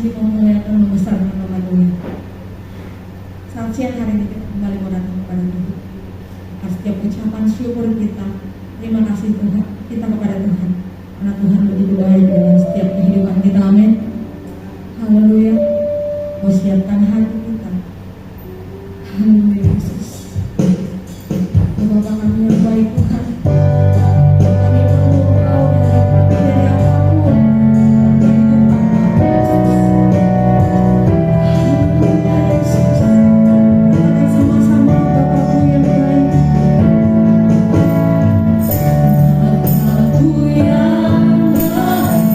memuji, memuliakan, membesarkan nama Tuhan. Saat siang hari ini kita kembali mau datang kepada Tuhan. Atas setiap ucapan syukur kita, terima kasih Tuhan kita kepada Tuhan, karena Tuhan begitu baik dalam setiap kehidupan kita. Amin. Haleluya. Mau siapkan hati kita. Haleluya Yesus. Bapa kami yang baik Tuhan, kami perlu Engkau dari apapun kehidupan kami Yesus. Haleluya Yesus. Katakan sama-sama Bapakku yang baik. Bapakku yang baik.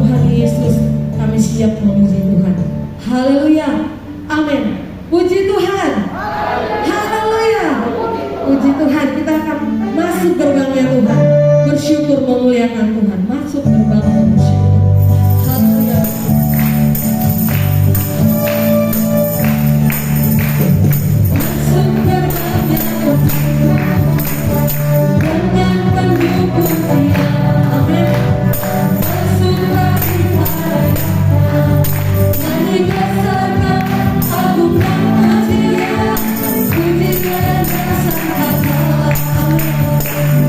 Tuhan Yesus kami siap memuji Tuhan. Haleluya, amin. Puji Tuhan, haleluya. Puji Tuhan, kita akan masuk gerbangnya Tuhan, bersyukur memuliakan Tuhan, masuk gerbangnya bersyukur. Haleluya. Masuk gerbangnya dengan penuh pujian, amin. Masuklah di hadiratnya, nyanyi bersama agungkan Dia, pujikan bersama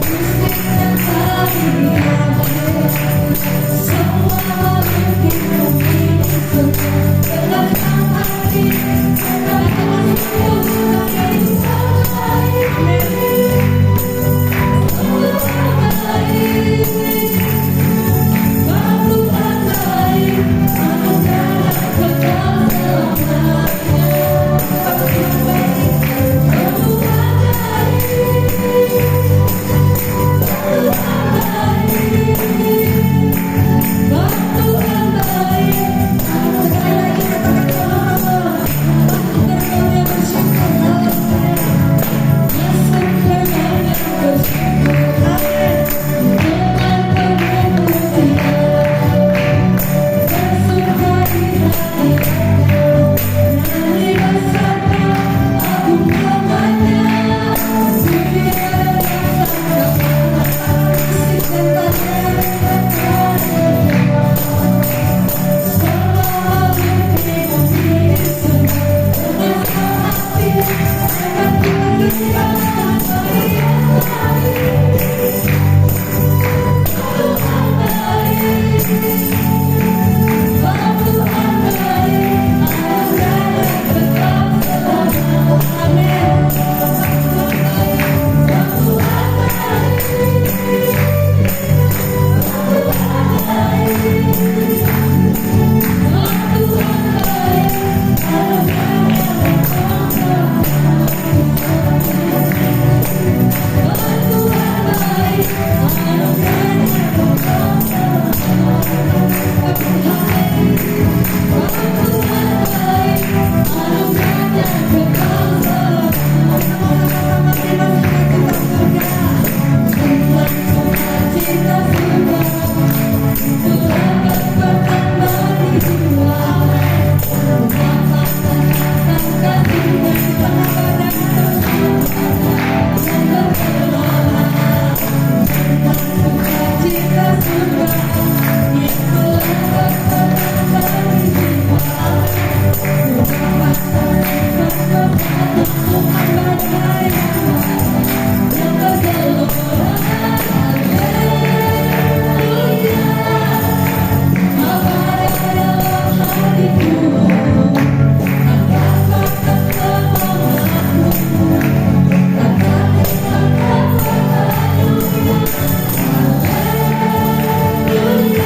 musik dan tarian, semua makhluk hidup ini berdatang hati, berdatang seluruh Hallelujah.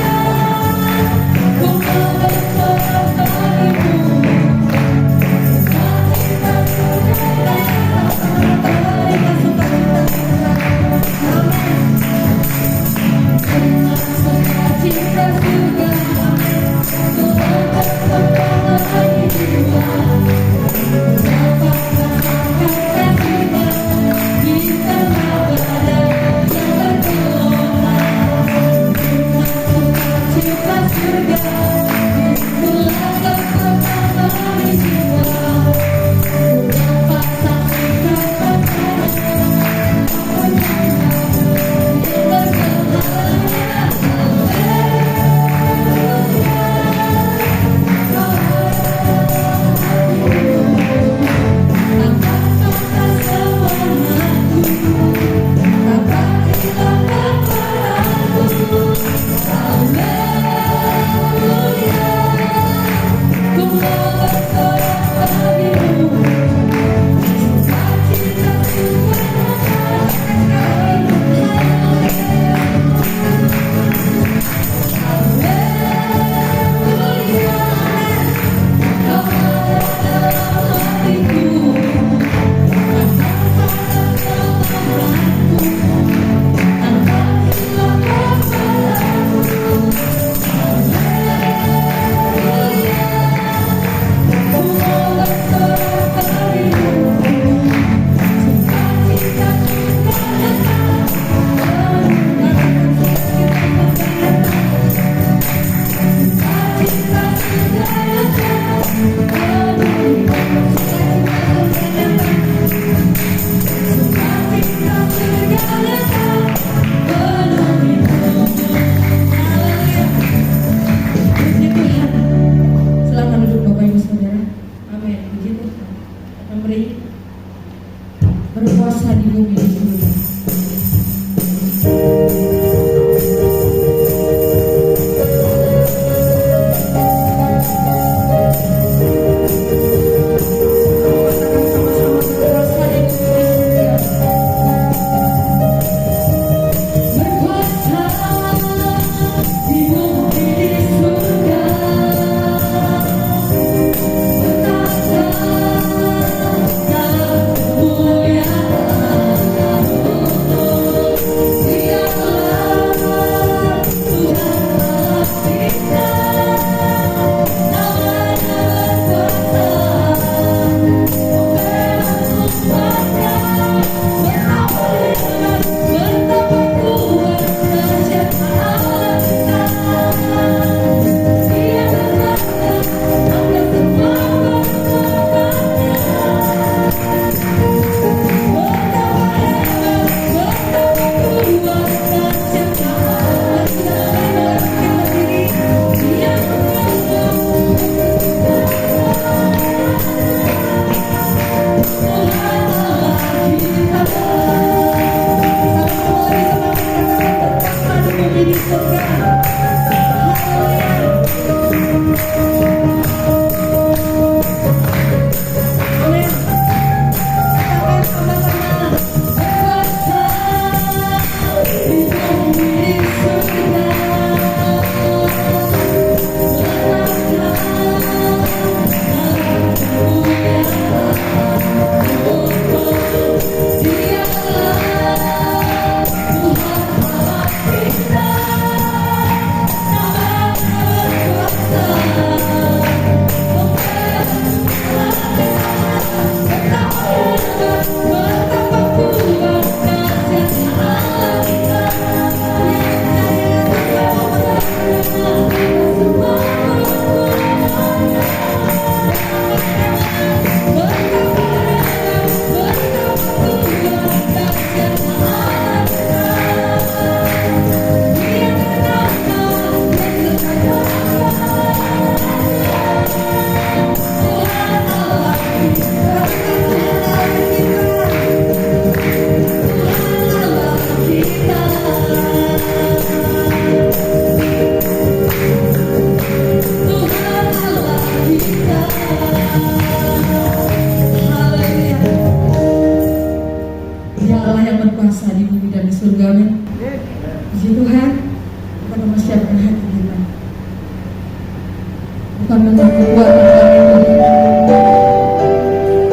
bukan dengan kekuatan kami Tuhan,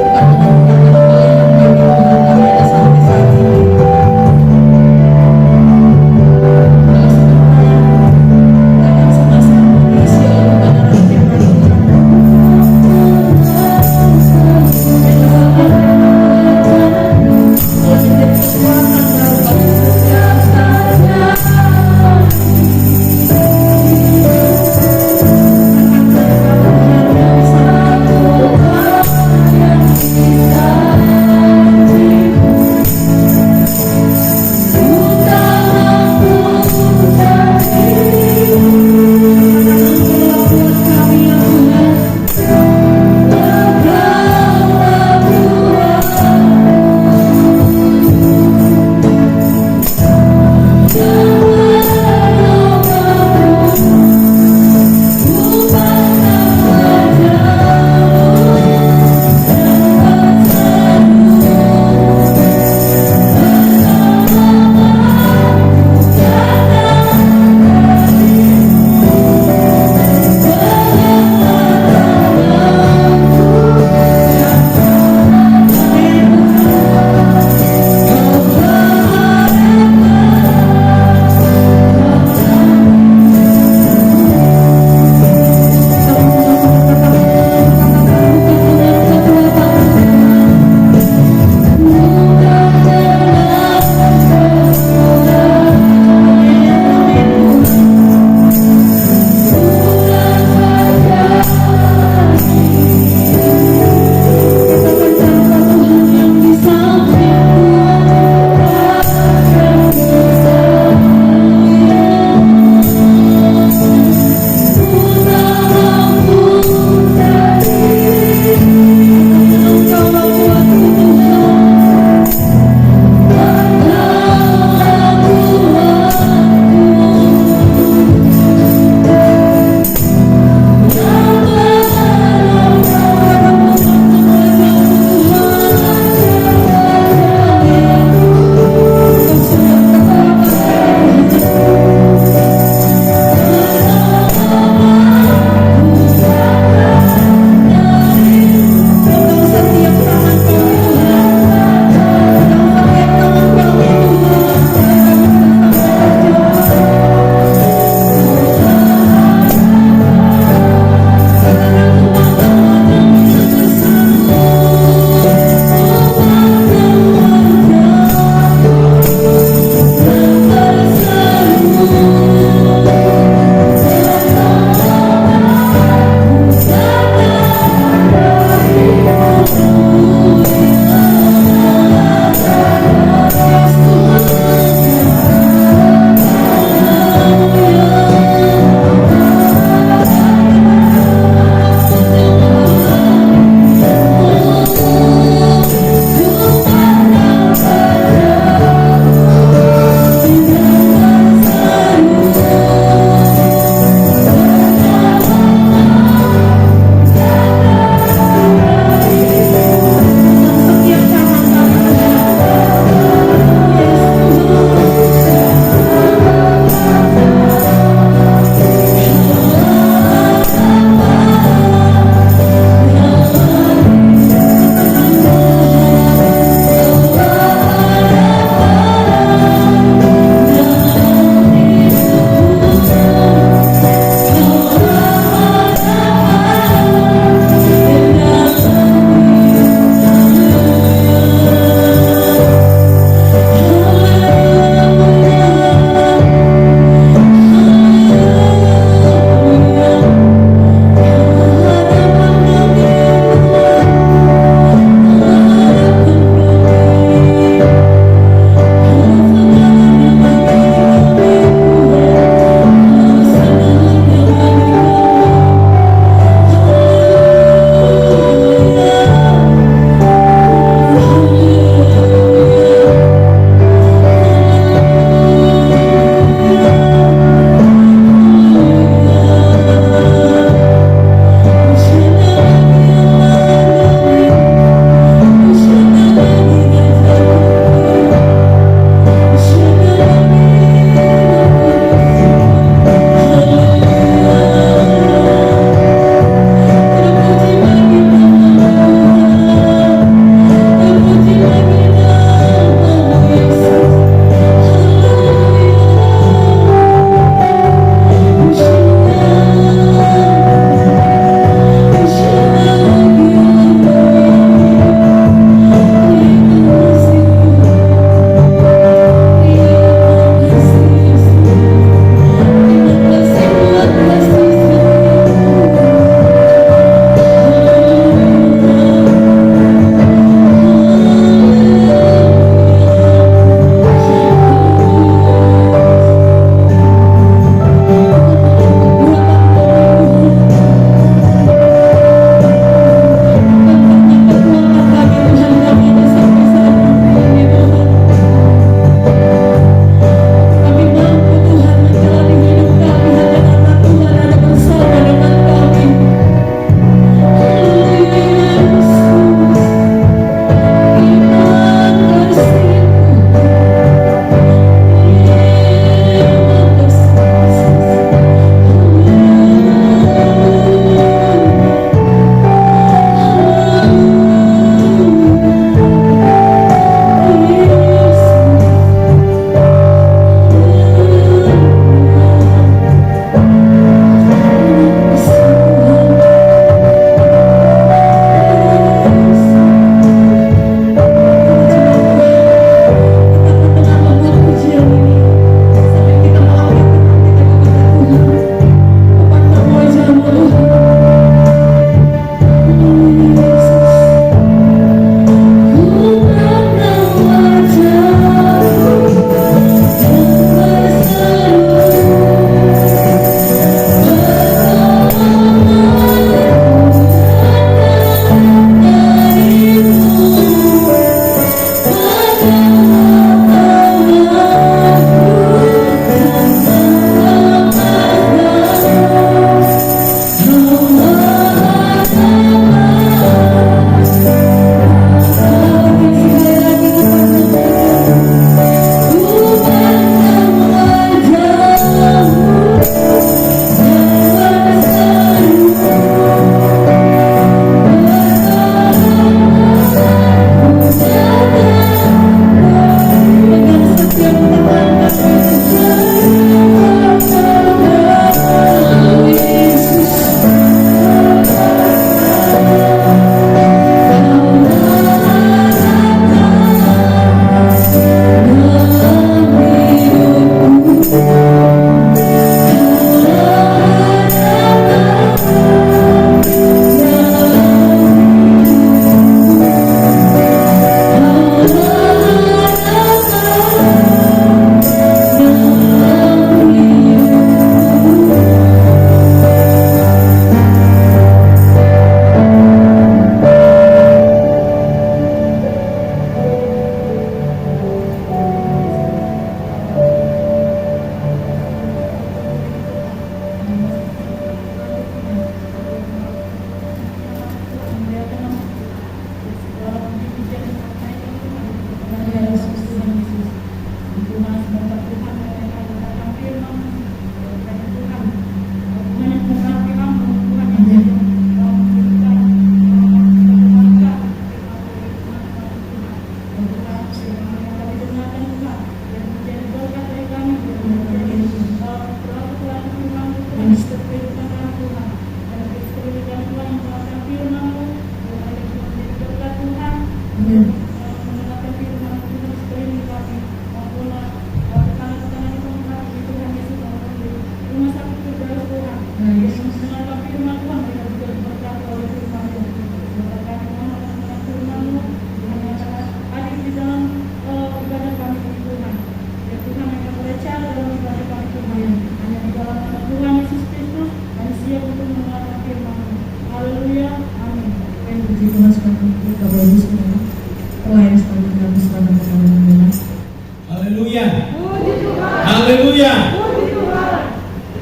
bukan dengan kekuatan kami Tuhan, kami ada sampai saat ini. Dalam semasa kondisi oleh kebenaran firman Tuhan. Tuhan Haleluya. Haleluya.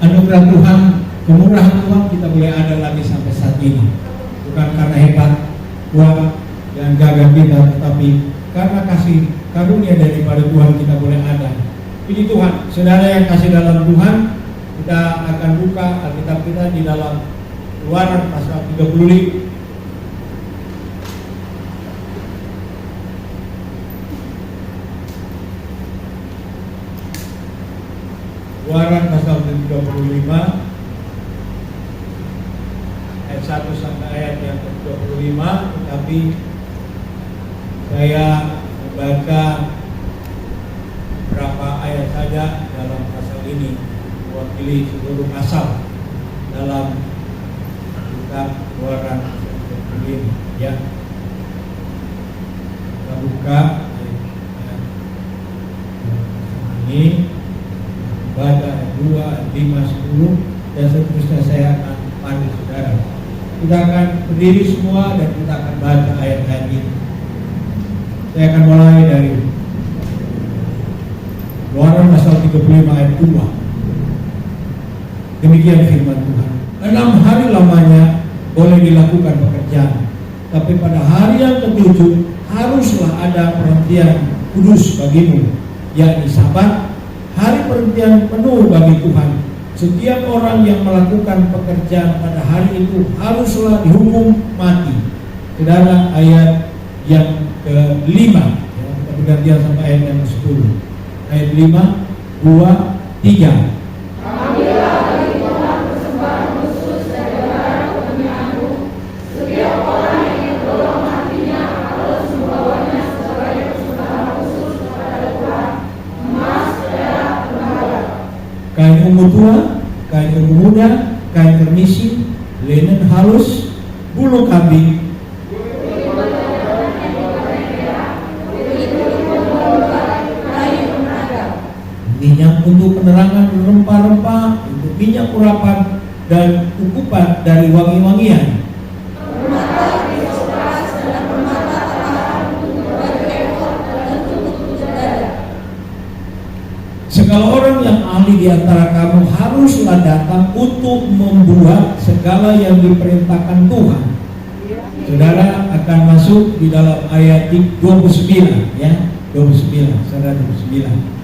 Anugerah Tuhan, kemurahan Tuhan kita boleh ada lagi sampai saat ini. Bukan karena hebat, kuat dan gagah kita, tetapi karena kasih karunia daripada Tuhan kita boleh ada. Puji Tuhan, saudara yang kasih dalam Tuhan, kita akan buka Alkitab kita di dalam Keluaran pasal 35. Keluaran pasal 35 ayat 1 sampai ayat yang ke-25, tetapi saya membaca beberapa ayat saja dalam pasal ini, mewakili seluruh pasal dalam kitab Keluaran 35 ya. Kita buka ayat ini, baca ayat 2, ayat 5, 10 dan seterusnya. Saya akan pandu saudara. Kita akan berdiri semua dan kita akan baca ayat-ayat ini. Saya akan mulai dari Keluaran pasal 35 ayat 2. Demikian firman Tuhan. 6 hari lamanya boleh dilakukan pekerjaan, tapi pada hari yang ke-7 haruslah ada perhentian kudus bagimu, yakni Sabat, hari perhentian penuh bagi Tuhan. Setiap orang yang melakukan pekerjaan pada hari itu haruslah dihukum mati. Saudara, ayat yang ke-5 ya, kita bergantian sampai ayat yang ke-10. Ayat 5, 2, 3. Ambillah bagi Tuhan persembahan khusus dari barang kemenyanganmu. Setiap orang yang tolong hatinya harus membawanya sebagai persembahan khusus kepada Tuhan, emas, perak, tembaga, Kain ungu tua, kain ungu muda, kain permisi, linen halus, bulu kambing, minyak untuk penerangan rempah-rempah, untuk minyak urapan dan ukupan dari wangi-wangian. Segala orang yang ahli di antara kamu haruslah datang untuk membuat segala yang diperintahkan Tuhan. Saudara akan masuk di dalam ayat 29 ya, 29, saudara 29.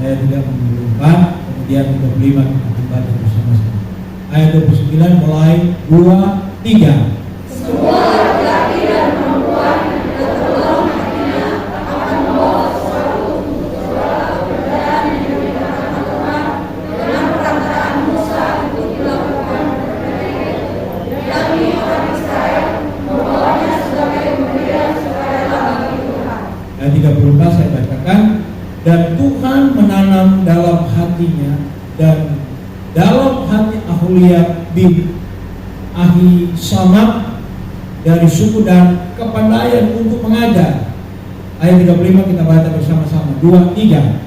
Ayat 34, kemudian 35 kita akan baca bersama-sama. Ayat 29 mulai 2, 3. semua laki-laki dan perempuan yang tertolong hatinya akan membawa sesuatu untuk segala pekerjaan yang diperintahkan Tuhan dengan perantaraan Musa untuk dilakukan mereka, yakni orang Israel, membawanya sebagai pemberian sukarela bagi Tuhan. Ayat 34 saya bacakan. Dan Tuhan menanam dalam hatinya dan dalam hati Aholiab bin Ahisamad dari suku dan kepandaian untuk mengajar. Ayat 35 kita baca bersama-sama. 2, 3.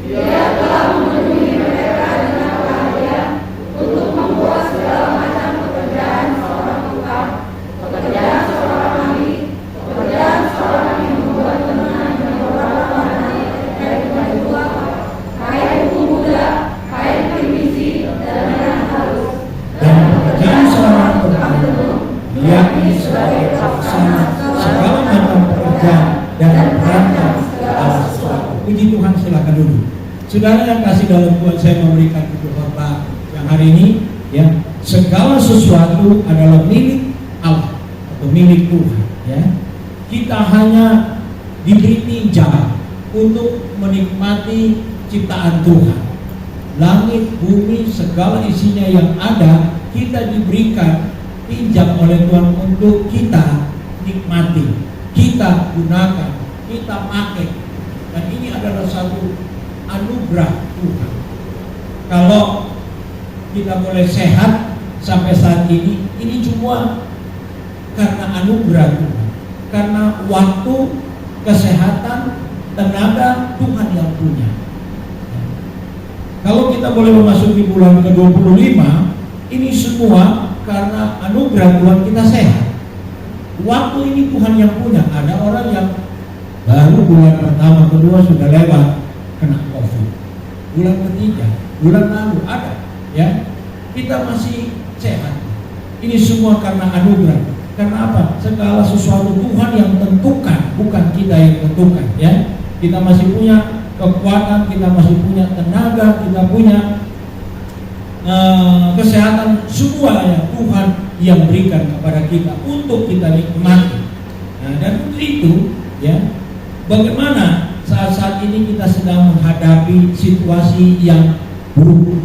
Dia telah memenuhi mereka dengan keahlian untuk membuat segala macam pekerjaan seorang tukang, pekerjaan seorang ahli, pekerjaan seorang yang membuat tenun yang beberapa warna dari kayu tua, kain ungu muda, kain primisi, dan linen halus. Dan pekerjaan seorang petani, yakni sebagai pelaksana segala macam pekerjaan dan perantau segala sesuatu. Puji Tuhan, silakan duduk. Saudara yang kasih dalam Tuhan, saya memberikan tutup khotbah yang hari ini ya. segala sesuatu adalah milik Allah atau milik Tuhan, ya. Kita hanya diberi pinjam untuk menikmati ciptaan Tuhan. Langit, bumi, segala isinya yang ada, kita diberikan pinjam oleh Tuhan untuk kita nikmati, kita gunakan, kita pakai. Dan ini adalah satu anugerah Tuhan. Kalau kita boleh sehat sampai saat ini semua karena anugerah Tuhan, karena waktu, kesehatan, tenaga Tuhan yang punya. Kalau kita boleh memasuki bulan ke-25, ini semua karena anugerah Tuhan kita sehat. Waktu ini Tuhan yang punya. Ada orang yang baru bulan pertama, kedua sudah lewat kena COVID. Bulan ketiga, bulan lalu ada, ya. Kita masih sehat. Ini semua karena anugerah. Karena apa? Segala sesuatu Tuhan yang tentukan, bukan kita yang tentukan, ya. Kita masih punya kekuatan, kita masih punya tenaga, kita punya kesehatan, semuanya Tuhan yang berikan kepada kita untuk kita nikmati. Nah, dan untuk itu, ya, bagaimana saat-saat ini kita sedang menghadapi situasi yang buruk.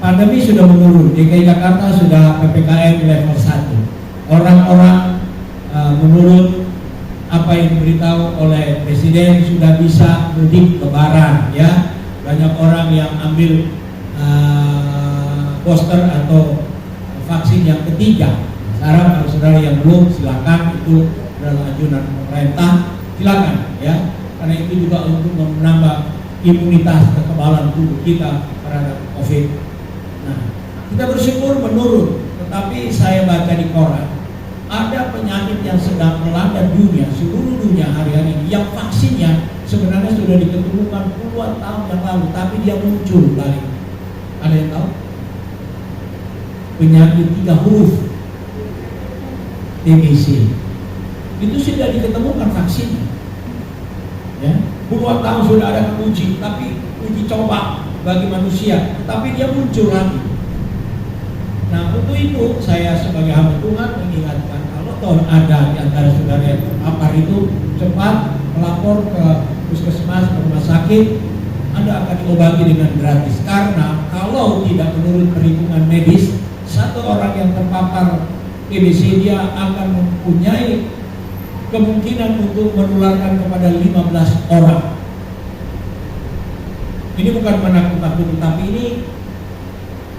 Pandemi sudah menurun, DKI Jakarta sudah PPKM level 1. Orang-orang menurut apa yang diberitahu oleh Presiden sudah bisa mudik lebaran, ya. Banyak orang yang ambil booster atau vaksin yang ketiga. Sekarang kalau saudara yang belum, silakan, itu adalah anjuran pemerintah, silakan, ya. Karena itu juga untuk menambah imunitas kekebalan tubuh kita terhadap COVID. Nah, kita bersyukur menurun, tetapi saya baca di koran ada penyakit yang sedang melanda dunia, seluruh dunia hari-hari ini, yang vaksinnya sebenarnya sudah diketemukan puluhan tahun yang lalu, tapi dia muncul balik. Ada yang tahu? Penyakit 3 huruf, TBC. Itu sudah diketemukan vaksinnya, ya. Puluhan tahun sudah ada uji, tapi uji coba bagi manusia, tapi dia muncul lagi. Nah, untuk itu saya sebagai hamba Tuhan mengingatkan, kalau toh ada di antara saudara yang terpapar itu, cepat melapor ke puskesmas, ke rumah sakit. Anda akan diobati dengan gratis. Karena kalau tidak menurut perhitungan medis, satu orang yang terpapar TBC dia akan mempunyai kemungkinan untuk menularkan kepada 15 orang. Ini bukan menakut-nakuti, tapi ini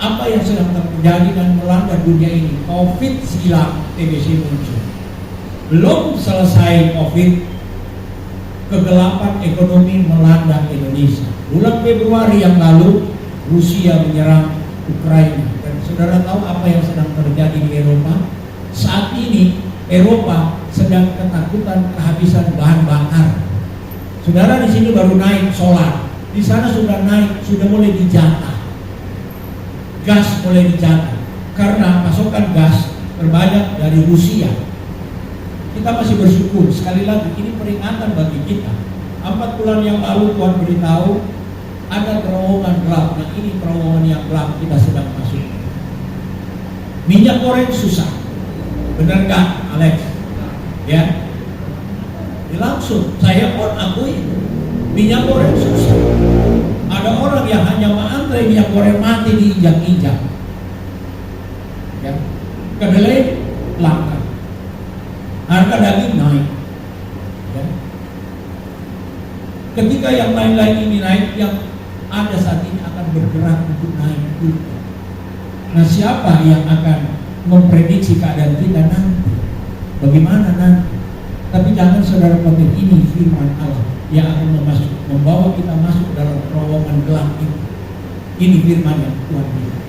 apa yang sedang terjadi dan melanda dunia ini. COVID silam, TBC muncul. Belum selesai COVID, kegelapan ekonomi melanda Indonesia. Bulan Februari yang lalu, Rusia menyerang Ukraina. Dan saudara tahu apa yang sedang terjadi di Eropa? Saat ini Eropa sedang ketakutan kehabisan bahan bakar. Saudara, di sini baru naik solar, di sana sudah naik, sudah mulai dijatah. Gas mulai dijatah karena pasokan gas terbanyak dari Rusia. Kita masih bersyukur. Sekali lagi, ini peringatan bagi kita. 4 bulan yang lalu Tuhan beritahu ada terowongan gelap. Nah, ini terowongan yang gelap kita sedang masuk. Minyak goreng susah, benar nggak, Alex? Ya, langsung saya pun akui minyak goreng susah. Ada orang yang hanya mengantre minyak goreng mati diinjak-injak. Ya, kedelai langka, harga daging naik. Ya. Ketika yang lain-lain ini naik, yang ada saat ini akan bergerak untuk naik juga. Nah, siapa yang akan memprediksi keadaan kita nanti? Bagaimana nanti? Tapi jangan saudara khawatir, ini firman Allah yang akan membawa kita masuk dalam terowongan gelap itu. Ini firman yang Tuhan bilang.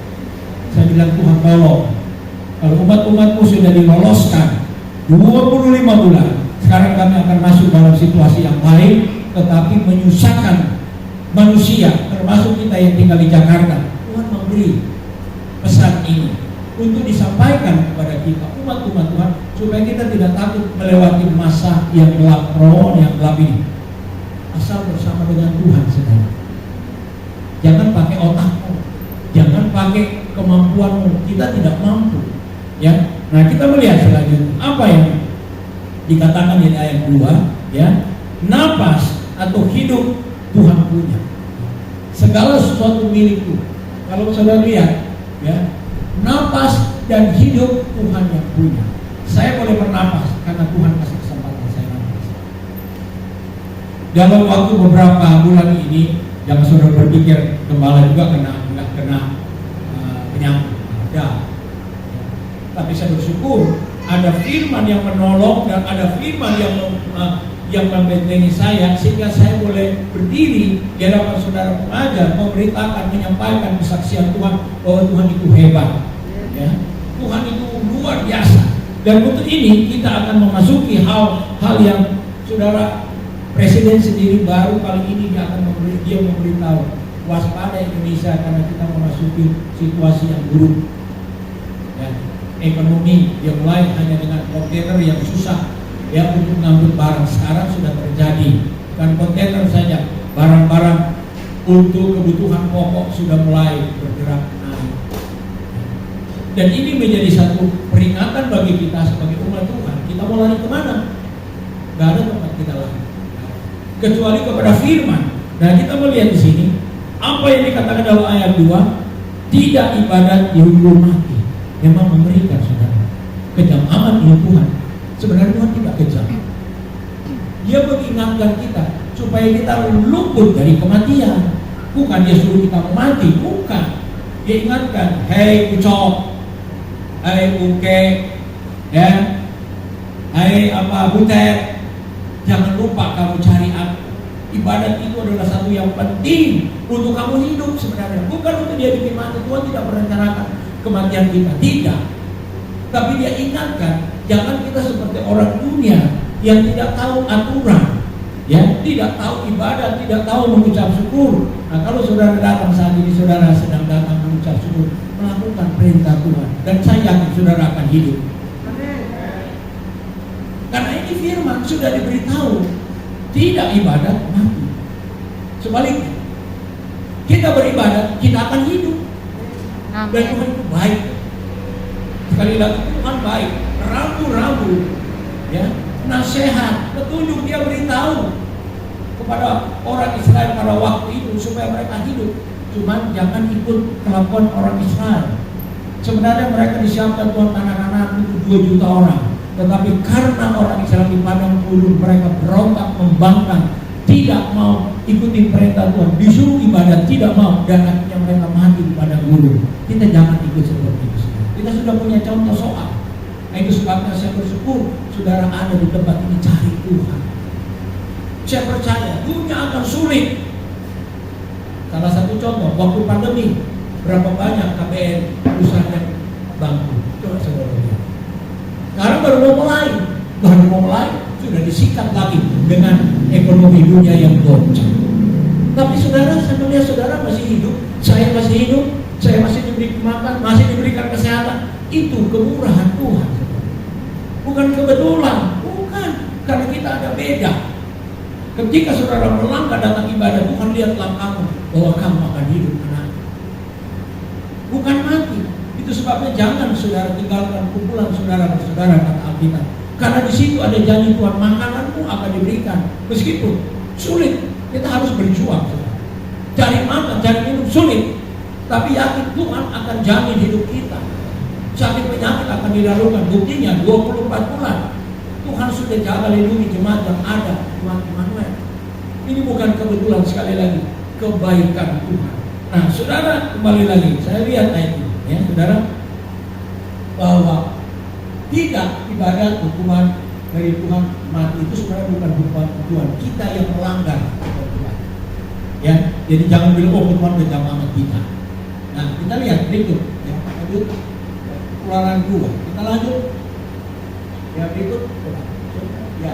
Saya bilang, Tuhan tolong, kalau umat-umatmu sudah diloloskan 25 bulan, sekarang kami akan masuk dalam situasi yang lain, tetapi menyusahkan manusia, termasuk kita yang tinggal di Jakarta. Tuhan memberi pesan ini untuk disampaikan kepada kita, umat-umat Tuhan, supaya kita tidak takut melewati masa yang gelap, terowongan yang gelap ini. Asal bersama dengan Tuhan, saudara. Jangan pakai otakmu, jangan pakai kemampuanmu, kita tidak mampu. Ya, nah kita melihat selanjutnya apa yang dikatakan di ayat 2, ya, napas atau hidup Tuhan punya. Segala sesuatu milik Tuhan. Kalau saudara lihat, ya, napas dan hidup Tuhan yang punya. Saya boleh bernapas karena Tuhan kasih kesempatan saya napas. Dalam waktu beberapa bulan ini, jangan saudara berpikir gembala juga nggak kena penyakit. Ya. Tapi saya bersyukur ada firman yang menolong dan ada firman yang membentengi saya sehingga saya boleh berdiri di hadapan saudara pengajar, memberitakan, menyampaikan kesaksian Tuhan bahwa Tuhan itu hebat, ya. Tuhan itu luar biasa. Dan untuk ini kita akan memasuki hal yang saudara Presiden sendiri baru kali ini dia memberitahu waspada Indonesia karena kita memasuki situasi yang buruk. Ya. Ekonomi yang mulai hanya dengan kontainer yang susah, ya, untuk mengangkut barang. Sekarang sudah terjadi, bukan kontainer saja, barang-barang untuk kebutuhan pokok sudah mulai bergerak naik. Dan ini menjadi satu peringatan bagi kita sebagai umat Tuhan. Kita mau lari kemana? Gak ada tempat kita lari kecuali kepada firman. Nah, kita melihat di sini apa yang dikatakan dalam ayat 2, tidak ibadat dihukum mati. Memang mengerikan saudara. Kejam amat ini Tuhan. Sebenarnya Tuhan tidak kejam. Dia mengingatkan kita supaya kita luput dari kematian. Bukan dia suruh kita mati, bukan. Dia ingatkan, hei ucok, hei uke, ya, hei butet, jangan lupa kamu cari aku. Ibadat itu adalah satu yang penting untuk kamu hidup sebenarnya. Bukan untuk dia bikin mati. Tuhan tidak merencanakan kematian kita, tidak. Tapi dia ingatkan, jangan kita seperti orang dunia yang tidak tahu aturan, ya, tidak tahu ibadah, tidak tahu mengucap syukur. Nah, kalau saudara datang saat ini, saudara sedang datang mengucap syukur, melakukan perintah Tuhan, dan saya yakin saudara akan hidup. Karena ini firman sudah diberitahu, tidak ibadat mati. Sebaliknya, kita beribadat, kita akan hidup. Dan Tuhan itu baik. Sekali lagi Tuhan baik. Rabu-rabu, ya, nasihat, petunjuk dia beritahu kepada orang Israel pada waktu itu supaya mereka hidup. Cuman jangan ikut kelakuan orang Israel. Sebenarnya mereka disiapkan Tuhan anak-anak itu 2 juta orang. Tetapi karena orang Israel di padang gurun, mereka berontak, membangkang, tidak mau ikuti perintah Tuhan, disuruh ibadat, tidak mau, dan akhirnya mereka mati di padang gurun. Kita jangan ikut seperti itu. Kita sudah punya contoh soal. Nah, itu sebabnya saya bersyukur saudara ada di tempat ini, cari Tuhan. Saya percaya dunia akan sulit. Salah satu contoh waktu pandemi, berapa banyak KBN perusahaan yang bangkrut. Coba saudara lihat. Sekarang baru mau mulai sudah disikat lagi dengan ekonomi dunia yang goncang. Tapi saudara, saya melihat saudara masih hidup, saya masih hidup, saya masih diberi makan, masih diberikan kesehatan. Itu kemurahan Tuhan. Bukan kebetulan, bukan, karena kita ada beda. Ketika saudara melangkah datang ibadah, Tuhan lihat langkahmu bahwa kamu akan hidup, anak. Bukan mati. Itu sebabnya jangan saudara tinggalkan kumpulan saudara-saudara, kata Alkitab. Karena di situ ada janji Tuhan, makananmu akan diberikan. Meskipun sulit, kita harus berjuang. Saudara. Cari makan, cari minum sulit, tapi yakin Tuhan akan jamin hidup kita. Sakit penyakit akan dilalukan. Buktinya 24 bulan Tuhan sudah jaga lindungi jemaat yang ada, Tuhan Immanuel. Ini bukan kebetulan, sekali lagi kebaikan Tuhan. Nah, saudara, kembali lagi, saya lihat ayat ini, ya, saudara, bahwa tidak ibadat hukuman dari Tuhan mati itu sebenarnya bukan hukuman Tuhan, kita yang melanggar Tuhan. Ya, jadi jangan bilang oh Tuhan kejam amat kita. Nah, kita lihat berikut, ya, lanjut. Keluaran 2, kita lanjut. Ya, berikut. Ya,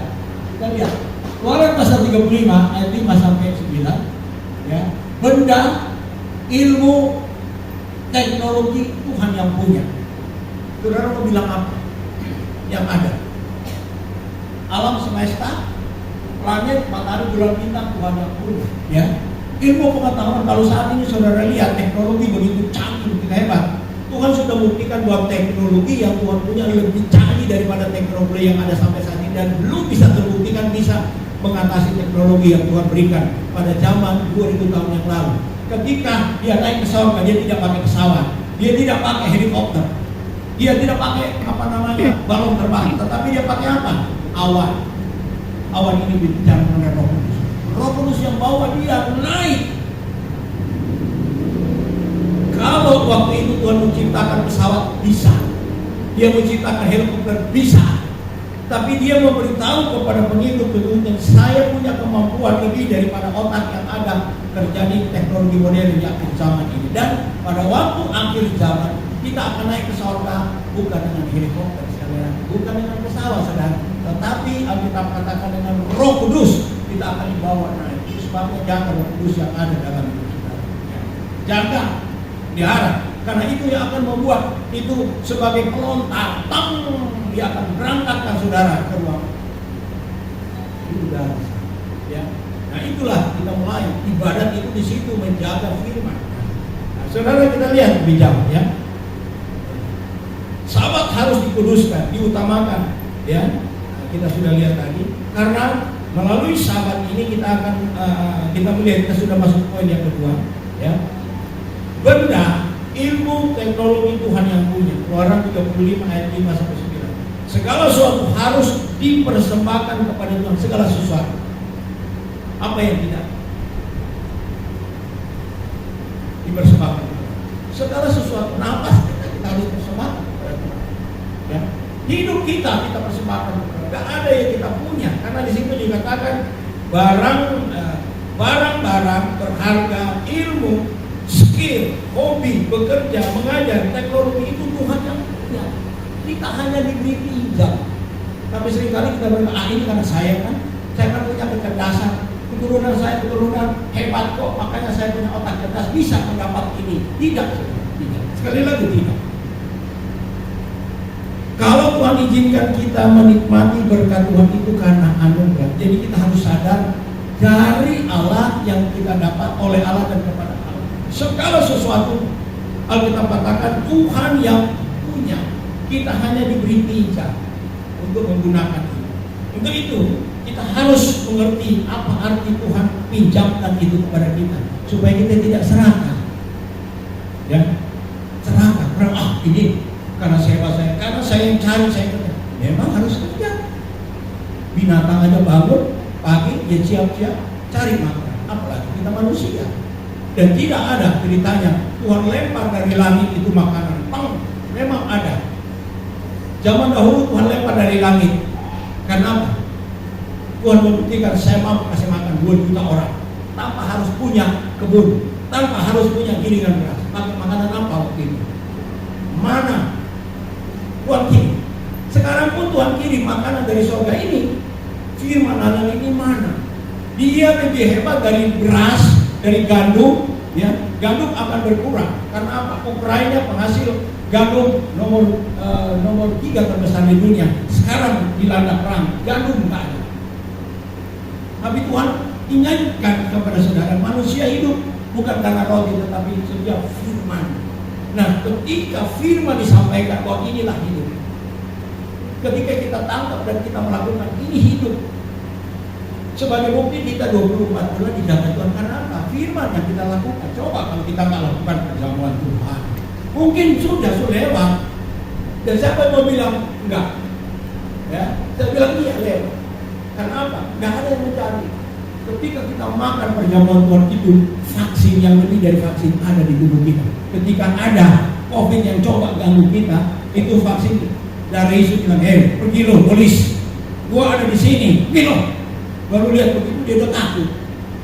kita lihat. Keluaran pasal 35 ayat 5 sampai 9. Ya, benda, ilmu, teknologi Tuhan yang punya. Saudara mau bilang apa? Yang ada. Alam semesta, planet, matahari, bulan, bintang Tuhan yang punya. Ya, ilmu pengetahuan, kalau saat ini saudara lihat teknologi begitu canggih, begitu hebat. Tuhan sudah buktikan bahwa teknologi yang Tuhan punya lebih canggih daripada teknologi yang ada sampai saat ini, dan belum bisa terbuktikan bisa mengatasi teknologi yang Tuhan berikan pada zaman 2000 tahun yang lalu. Ketika dia naik ke surga, dia tidak pakai pesawat, dia tidak pakai helikopter, dia tidak pakai balon terbang, tetapi dia pakai apa? Awan. Awan ini bicara mengenai Roh Kudus. Roh Kudus yang bawa dia naik. Kalau waktu itu Tuhan menciptakan pesawat, bisa. Dia menciptakan helikopter, bisa. Tapi dia memberitahu kepada pengikut-pengikutnya, saya punya kemampuan lebih daripada otak yang ada terjadi teknologi modern di akhir zaman ini. Dan pada waktu akhir zaman, kita akan naik ke surga bukan dengan helikopter, saudara, bukan dengan pesawat, saudara, tetapi Alkitab katakan dengan Roh Kudus kita akan dibawa naik. Itu sebabnya jaga Roh Kudus yang ada dalam hidup kita. Jaga, diharap, karena itu yang akan membuat itu sebagai pelontar, dia akan berangkatkan saudara ke ruang udara. Ya, nah itulah kita mulai ibadat itu di situ, menjaga firman. Nah, saudara, kita lihat lebih jauh ya. Sabat harus dikuduskan, diutamakan, ya. Nah, kita sudah lihat tadi, karena melalui sabat ini kita akan kita melihat, kita sudah masuk poin yang kedua, ya. Benda, ilmu, teknologi Tuhan yang punya. Keluaran 35 ayat 5 sampai 9. Segala sesuatu harus dipersembahkan kepada Tuhan, segala sesuatu. Apa yang tidak dipersembahkan? Segala sesuatu. Napas kita harus persembahkan kepada Tuhan. Ya. Hidup kita persembahkan kepada Tuhan. Tidak ada yang kita punya, karena di situ dikatakan barang-barang berharga, ilmu, skill, hobi, bekerja, mengajar, teknologi itu Tuhan yang punya. Kita hanya diberi pinjam. Tapi seringkali kita berkata, ini karena saya kan punya kecerdasan, keturunan saya keturunan hebat kok, makanya saya punya otak cerdas, bisa mendapat ini. Tidak. Sekali lagi tidak. Kalau Tuhan izinkan kita menikmati berkat Tuhan itu karena anugerah. Jadi kita harus sadar dari Allah yang kita dapat oleh Allah dan kepada Allah. Segala sesuatu Alkitab katakan Tuhan yang punya. Kita hanya diberi pinjam untuk menggunakan itu. Untuk itu kita harus mengerti apa arti Tuhan pinjamkan itu kepada kita, supaya kita tidak serakah. Ya, serakah. Ini karena karena saya yang cari, saya kerja. Memang harus kerja. Binatang aja bangun pagi, dia siap-siap cari makan. Apalagi kita manusia. Dan tidak ada ceritanya Tuhan lempar dari langit itu makanan. Memang ada. Zaman dahulu Tuhan lempar dari langit. Karena apa? Tuhan membuktikan saya mampu kasih makan 2 juta orang tanpa harus punya kebun, tanpa harus punya gilingan beras. Makanan apa waktu itu? Mana? Tuhan kirim. Sekarang pun Tuhan kirim makanan dari surga ini. Firman Allah ini mana? Dia lebih hebat dari beras, dari gandum. Ya, gandum akan berkurang. Karena apa? Ukraina penghasil gandum nomor 3 terbesar di dunia. Sekarang dilanda perang, gandum nggak ada. Tapi Tuhan ingatkan kepada saudara, manusia hidup bukan karena roti, tetapi setiap firman. Nah, ketika firman disampaikan bahwa inilah hidup, ketika kita tangkap dan kita melakukan, ini hidup. Sebagai bukti kita 24 bulan dijaga Tuhan karena apa? Firman yang kita lakukan. Coba kalau kita nggak lakukan perjamuan Tuhan, mungkin sudah lewat. Dan siapa yang mau bilang enggak? Ya, saya bilang iya lewat. Karena apa? Nggak ada yang mencari. Ketika kita makan perjamuan Tuhan itu, vaksin yang lebih dari vaksin ada di tubuh kita. Ketika ada COVID yang coba ganggu kita, itu vaksin dari Yesus bilang, pergi lo, polis, gua ada di sini, pergi lo. Baru lihat begitu dia udah takut.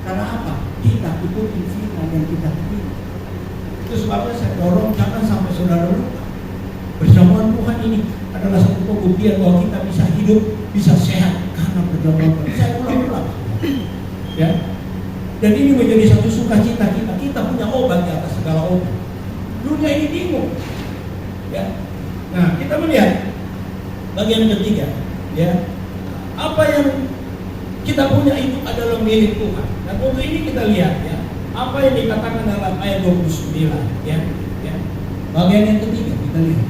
Karena apa? Kita ikuti firman yang kita pilih. Itu sebabnya saya dorong jangan sampai saudara lupa. Perjamuan Tuhan ini adalah satu pembuktian bahwa kita bisa hidup, bisa sehat karena perjamuan Tuhan. Saya ulang-ulang. Ya. Dan ini menjadi satu sukacita kita. Kita punya obat di atas segala obat. Dunia ini bingung. Ya. Nah, kita melihat bagian ketiga. Ya. Apa yang kita punya itu adalah milik Tuhan. Dan untuk ini kita lihat ya, apa yang dikatakan dalam ayat 29 ya. Bagian yang ketiga kita lihat.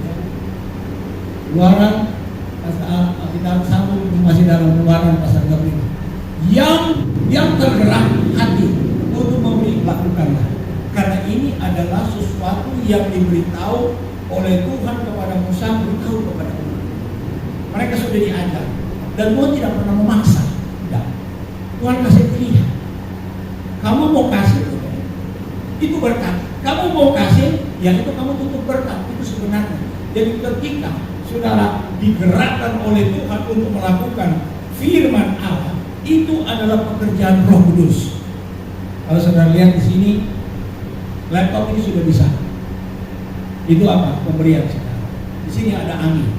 Keluaran kita sambung masih dalam Keluaran pasal 35. Yang tergerak hati untuk memberi, lakukanlah. Karena ini adalah sesuatu yang diberitahu oleh Tuhan kepada Musa, beritahu kepada umat. Mereka sudah diajar dan Tuhan tidak pernah memaksa. Tidak. Tuhan kasih pilihan. Kamu mau kasih itu berkat. Kamu mau kasih, yang itu kamu tutup berkat. Itu sebenarnya. Jadi ketika saudara digerakkan oleh Tuhan untuk melakukan firman Allah, itu adalah pekerjaan Roh Kudus. Kalau saudara lihat di sini, laptop ini sudah bisa. Itu apa? Pemberian saudara. Di sini ada angin.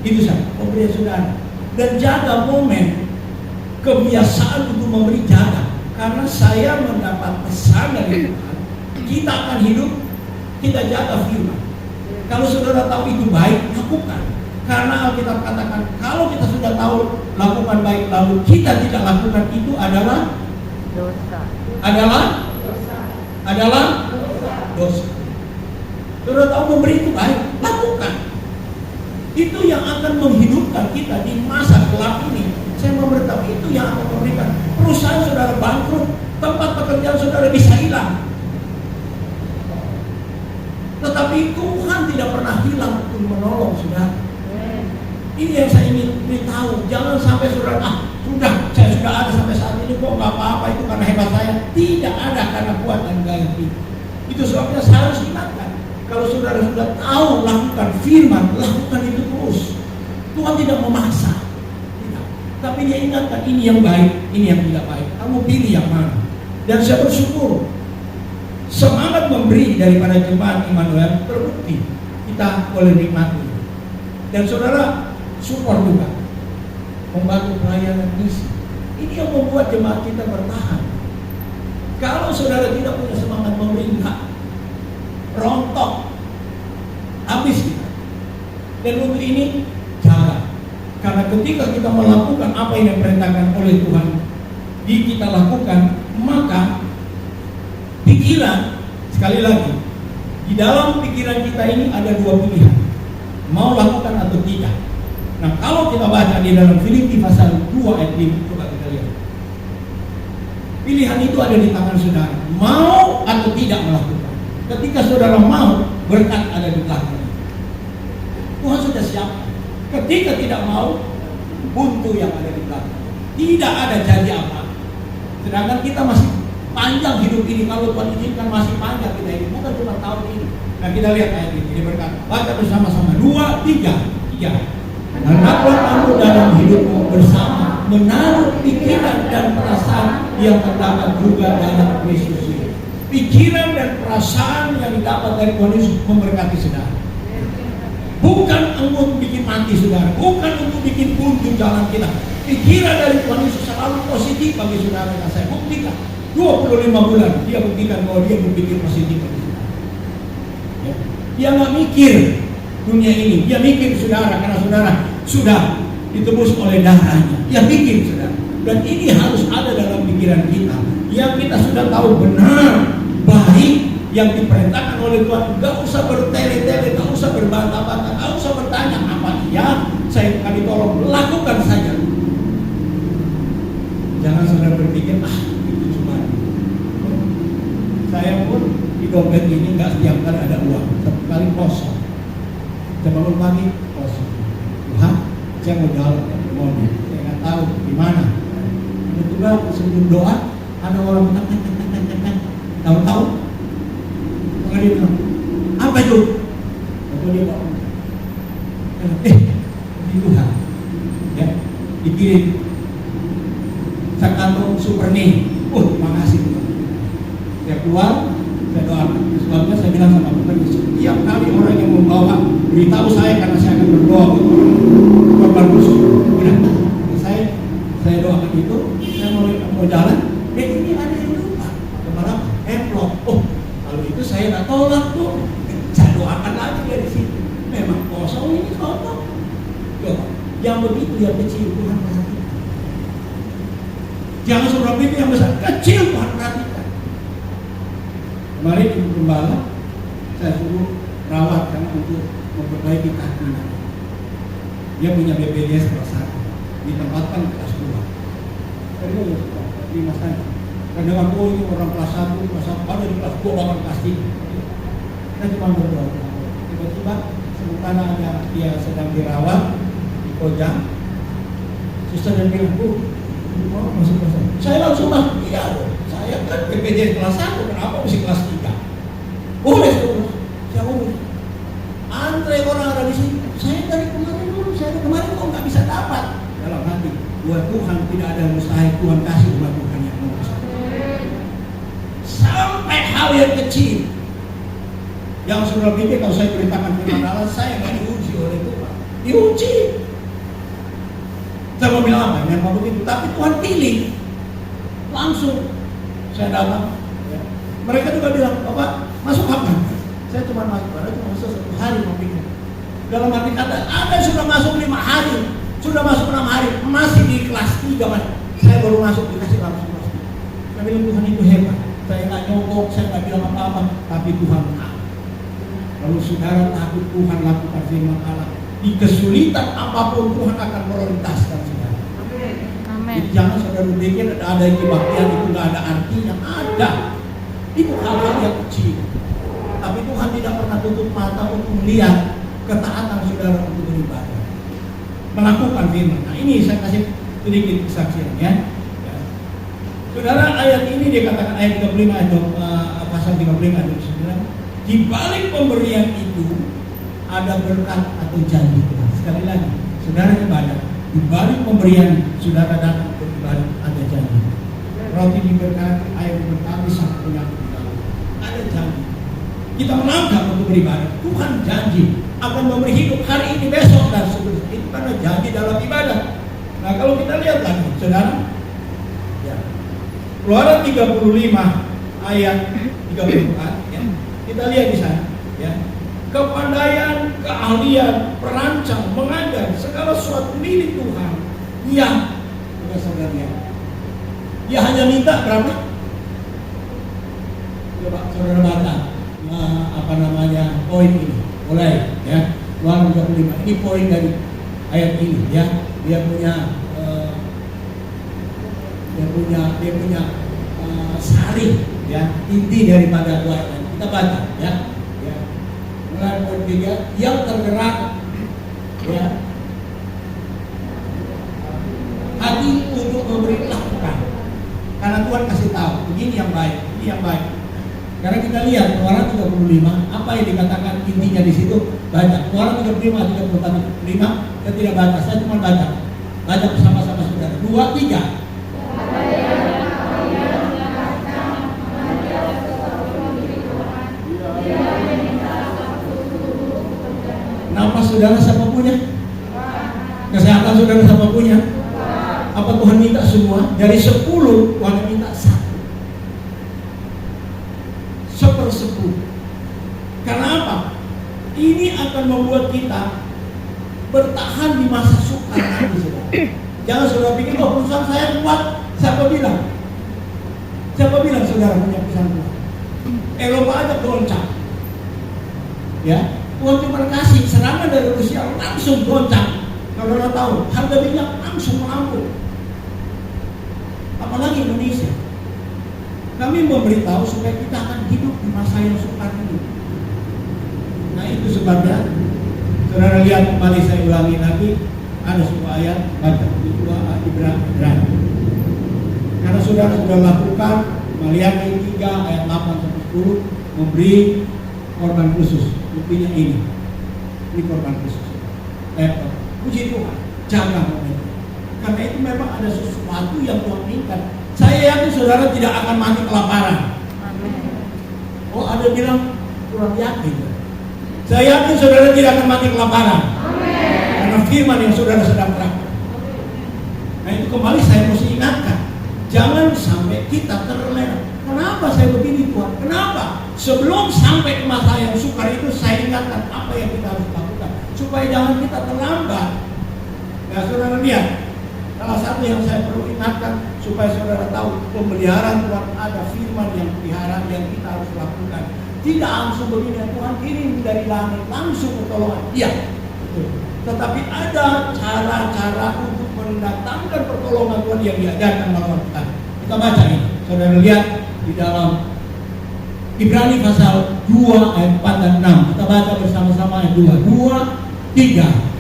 Itu saja pemberian saudara. Dan jaga momen kebiasaan untuk memberi, jaga. Karena saya mendapat pesan dari Tuhan, kita akan hidup, kita jaga firman. Kalau saudara tahu itu baik, lakukan. Karena Alkitab katakan, kalau kita sudah tahu lakukan baik lalu kita tidak lakukan, itu adalah dosa. Adalah dosa. Saudara tahu memberi itu baik, lakukan. Itu yang akan menghidupkan kita di masa gelap ini. Saya memberitahu itu yang akan memberikan. Perusahaan saudara bangkrut, tempat pekerjaan saudara bisa hilang. Tetapi Tuhan tidak pernah hilang untuk menolong saudara. Ini yang saya ingin beritahu. Jangan sampai saudara, saya sudah ada sampai saat ini kok nggak apa-apa, itu karena hebat saya. Tidak ada karena kuat dan gaya hidup. Itu sebabnya saya harus ingatkan. Kalau saudara sudah tahu lakukan firman, lakukan itu terus. Tuhan tidak memaksa. Tapi dia ingatkan ini yang baik, ini yang tidak baik. Kamu pilih yang mana? Dan saya bersyukur semangat memberi daripada jemaat Immanuel terbukti kita boleh nikmati. Dan saudara support juga membantu pelayanan misi. Ini yang membuat jemaat kita bertahan. Kalau saudara tidak punya semangat memberi, enggak, rontok, habis kita. Dan untuk ini jaga. Karena ketika kita melakukan apa yang diperintahkan oleh Tuhan, kita lakukan, maka pikiran, sekali lagi, di dalam pikiran kita ini ada dua pilihan, mau lakukan atau tidak. Nah, kalau kita baca di dalam Filipi pasal 2 ayat 5, coba kita lihat. Pilihan itu ada di tangan saudara, mau atau tidak melakukan. Ketika saudara mau, berkat ada di belakang. Tuhan sudah siapkan. Ketika tidak mau, buntu yang ada di belakang. Tidak ada janji apa. Sedangkan kita masih panjang hidup ini. Kalau Tuhan izinkan masih panjang kita ini, bukan cuma tahun ini. Nah, kita lihat ayat ini. Ini berkata, baca bersama-sama. 2, 3. Hendaklah kamu dalam hidupmu bersama menaruh pikiran dan perasaan yang terdapat juga dalam Kristus. Pikiran dan perasaan yang didapat dari Tuhan Yesus memberkati saudara. Bukan untuk bikin mati saudara, bukan untuk bikin buntu jalan kita. Pikiran dari Tuhan Yesus selalu positif bagi saudara. Dan saya buktikan 25 bulan dia buktikan bahwa dia berpikir positif bagi saudara. Ya. Dia nggak mikir dunia ini, dia mikir saudara karena saudara sudah ditebus oleh darahnya. Dia mikir saudara. Dan ini harus ada dalam pikiran kita. Yang kita sudah tahu benar, baik, yang diperintahkan oleh Tuhan. Gak usah bertele-tele, gak usah berbantah-bantah, gak usah bertanya apa iya, saya akan ditolong, lakukan saja. Jangan saudara berpikir, itu cuma. Saya pun di dompet ini gak setiap kali ada uang, satu kali kosong. Saya bangun pagi kosong. Tuhan, saya mau jalan ke mobil, saya nggak tahu di mana. Kebetulan sebelum doa ada orang tahu-tahu. Dia bilang, apa itu? Lalu dia bawa, ini Tuhan, ya, dikirim sekantong super nih. Terima kasih Tuhan. Saya keluar, saya doakan. Sebabnya saya bilang sama Tuhan, setiap kali orang yang membawa beritahu saya karena saya akan berdoa korban musuh. Udah, saya doakan itu, saya mau jalan. Ini ada yang lupa, kemarin amplop. Kalau itu saya nggak tolak tuh, saya doakan lagi dari situ. Memang kosong ini kosong. Yang begitu yang kecil Tuhan perhatikan. Jangan seberapa itu yang besar, kecil Tuhan perhatikan. Kemarin Ibu Gembala saya suruh rawat karena untuk memperbaiki kakinya. Dia punya BPJS kelas 1, ditempatkan kelas 2. Terus terima saja. Kadang ini orang kelas 1, ada di kelas 2, bahkan kelas 3. Kita cuma berdoa. Tiba-tiba sementara dia sedang dirawat di Kojang, suster dan bilang, Bu, mau masuk kelas 1? Saya langsung masuk. Iya, saya kan BPJS kelas 1, kenapa mesti kelas 3? Boleh, saya urus. Antre orang ada di sini. Saya dari kemarin kok nggak bisa dapat. Dalam hati, buat Tuhan tidak ada yang mustahil. Tuhan kasih buat Tuhan yang mau bisa. Sampai hal yang kecil yang saudara pikir kalau saya beritakan firman Allah, saya nggak diuji oleh Tuhan. Diuji. Saya mau bilang apa? Memang begitu. Tapi Tuhan pilih. Langsung saya datang. Ya. Mereka juga bilang, Bapak masuk kapan? Saya cuma masuk 1 hari mau pikir. Dalam arti kata, ada sudah masuk 5 hari, sudah masuk 6 hari, masih di kelas 3 Mas. Saya baru masuk dikasih langsung kelas 3. Saya bilang Tuhan itu hebat. Saya nggak nyogok, saya nggak bilang apa-apa, tapi Tuhan tahu. Kalau saudara takut Tuhan lakukan firman Allah, di kesulitan apapun Tuhan akan prioritaskan saudara. Amin. Jadi jangan saudara pikir ada kebaktian itu nggak ada artinya, ada. Itu hal-hal yang kecil. Tapi Tuhan tidak pernah tutup mata untuk melihat ketaatan saudara untuk beribadah, melakukan firman. Nah ini saya kasih sedikit kesaksian ya. Saudara, ayat ini dikatakan ayat 35 atau pasal 35 ayat 9. Di balik pemberian itu ada berkat atau janji Tuhan. Sekali lagi, saudara ibadah. Di balik pemberian saudara datang beribadah ada janji. Roti diberkati, air diberkati, sang penyakit dilakukan. Ada janji. Kita melangkah untuk beribadah. Tuhan janji akan memberi hidup hari ini, besok dan seterusnya. Itu karena janji dalam ibadah. Nah kalau kita lihat lagi, saudara, ya, Keluaran 35 ayat 34, ya, kita lihat di sana, ya, kepandaian, keahlian, perancang, mengajar, segala sesuatu milik Tuhan. Iya, sudah saudara lihat. Dia hanya minta berapa? Coba saudara baca, poin ini. Mulai ya, Keluaran 35. Ini poin dari ayat ini ya. Dia punya sari ya, inti daripada doa. Kita baca ya. Ya. Mulai poin 3, yang tergerak ya hati untuk memberi lakukan. Karena Tuhan kasih tahu, begini yang baik, ini yang baik. Karena kita lihat Keluaran 35, apa yang dikatakan intinya di situ, baca. Keluaran 35, 35, kita tidak baca, saya cuma baca. Baca bersama-sama saudara. 2, 3. Nafas saudara siapa punya? Kesehatan saudara siapa punya? Apa Tuhan minta semua? Dari 10, Tuhan minta 1. 1/10. Karena apa? Ini akan membuat kita bertahan di masa sukar nanti, saudara. Jangan saudara pikir, oh perusahaan saya kuat. Siapa bilang? Siapa bilang saudara punya perusahaan kuat? Eropa aja goncang. Ya, Tuhan cuma kasih serangan dari Rusia langsung goncang. Kalau saudara tahu, harga minyak langsung melambung. Apalagi Indonesia. Kami memberitahu supaya kita akan hidup di masa yang sukar ini. Nah itu sebabnya, saudara lihat kembali, saya ulangi lagi, ada sebuah ayat, baca Ibrani. Karena saudara sudah lakukan, melihat ayat 3, ayat 8-10, memberi korban khusus. Buktinya ini korban khusus. Puji Tuhan, jaga momentum. Karena itu memang ada sesuatu yang Tuhan inginkan. Saya yakin saudara tidak akan mati kelaparan. Amin. Oh ada bilang kurang yakin. Saya yakin saudara tidak akan mati kelaparan. Amin. Karena firman yang saudara sedang terapkan. Nah itu kembali saya mesti ingatkan. Jangan sampai kita terlena. Kenapa saya begini Tuhan? Kenapa? Sebelum sampai ke masa yang sukar itu saya ingatkan apa yang kita harus lakukan. Supaya jangan kita terlambat. Nah saudara lihat. Salah satu yang saya perlu ingatkan supaya saudara tahu, pemeliharaan Tuhan ada firman yang pelihara yang kita harus lakukan. Tidak langsung begini, Tuhan kirim dari langit langsung pertolongan. Iya, tetapi ada cara-cara untuk mendatangkan pertolongan Tuhan yang diajarkan oleh Tuhan. Kita baca ini, saudara lihat di dalam Ibrani pasal 2 ayat 4 dan 6. Kita baca bersama-sama ayat 2, 3.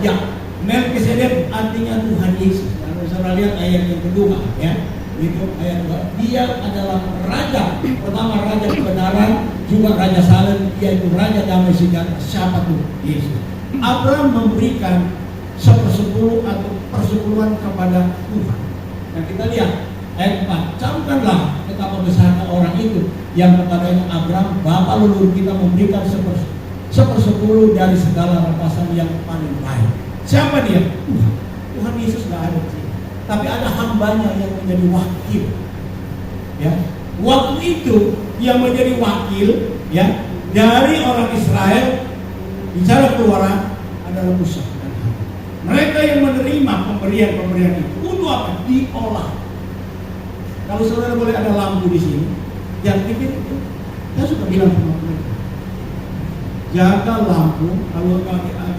Ya, Melkisedek artinya Tuhan Yesus. Kalau saudara lihat ayat yang kedua, ya, itu ayat 2. Dia adalah raja, pertama raja kebenaran, juga raja saleh, yaitu raja damai sejahtera. Siapa tuh? Yesus. Abraham memberikan 1/10 atau persepuluhan kepada Tuhan. Nah kita lihat ayat 4. Camkanlah betapa besarnya orang itu yang kepadanya Abraham bapa leluhur kita memberikan 1/10 dari segala rampasan yang paling baik. Siapa dia? Tuhan. Tuhan Yesus gak ada sih. Tapi ada hambanya yang menjadi wakil. Ya, waktu itu yang menjadi wakil, ya, dari orang Israel bicara Keluaran adalah Musa. Mereka yang menerima pemberian itu untuk apa? Diolah. Kalau saudara boleh ada lampu di sini, jangan pikir itu. Saya suka bilang sama mereka, jaga lampu, kalau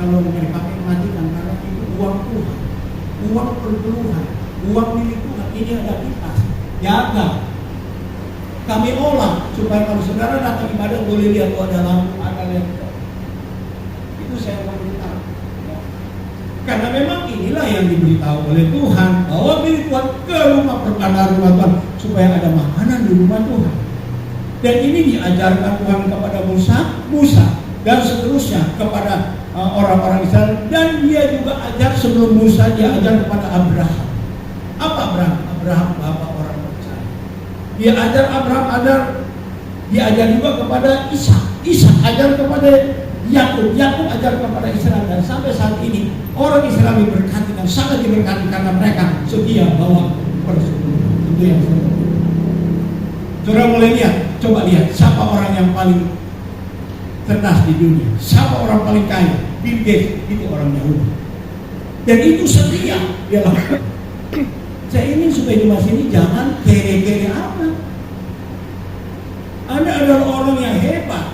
mau dipakai matikan, karena itu uang Tuhan, uang perpuluhan, uang milik Tuhan. Ini ada kipas, jaga. Kami olah supaya kalau saudara datang ibadah boleh lihat ada lampu, ada laptop. Itu saya mau beritahu. Karena memang inilah yang diberitahu oleh Tuhan, bahwa milik Tuhan ke rumah perkara rumah Tuhan supaya ada makanan di rumah Tuhan. Dan ini diajarkan Tuhan kepada Musa dan seterusnya kepada orang-orang Israel, dan dia juga ajar sebelum Musa, dia ajar kepada Abraham. Apa Abraham? Abraham bapak orang percaya. Dia ajar Abraham, dia ajar juga kepada Ishak ajar kepada Yakub ajar kepada Israel, dan sampai saat ini orang Israel diberkati dan sangat diberkati karena mereka setia bawa persekutuan. Itu yang saudara boleh lihat, coba lihat siapa orang yang paling cerdas di dunia, siapa orang paling kaya? Bill Gates, itu orang Yahudi. Dan itu setia dia lakukan. Saya ingin supaya di masa ini jangan kere-kere amat. Anda adalah orang yang hebat,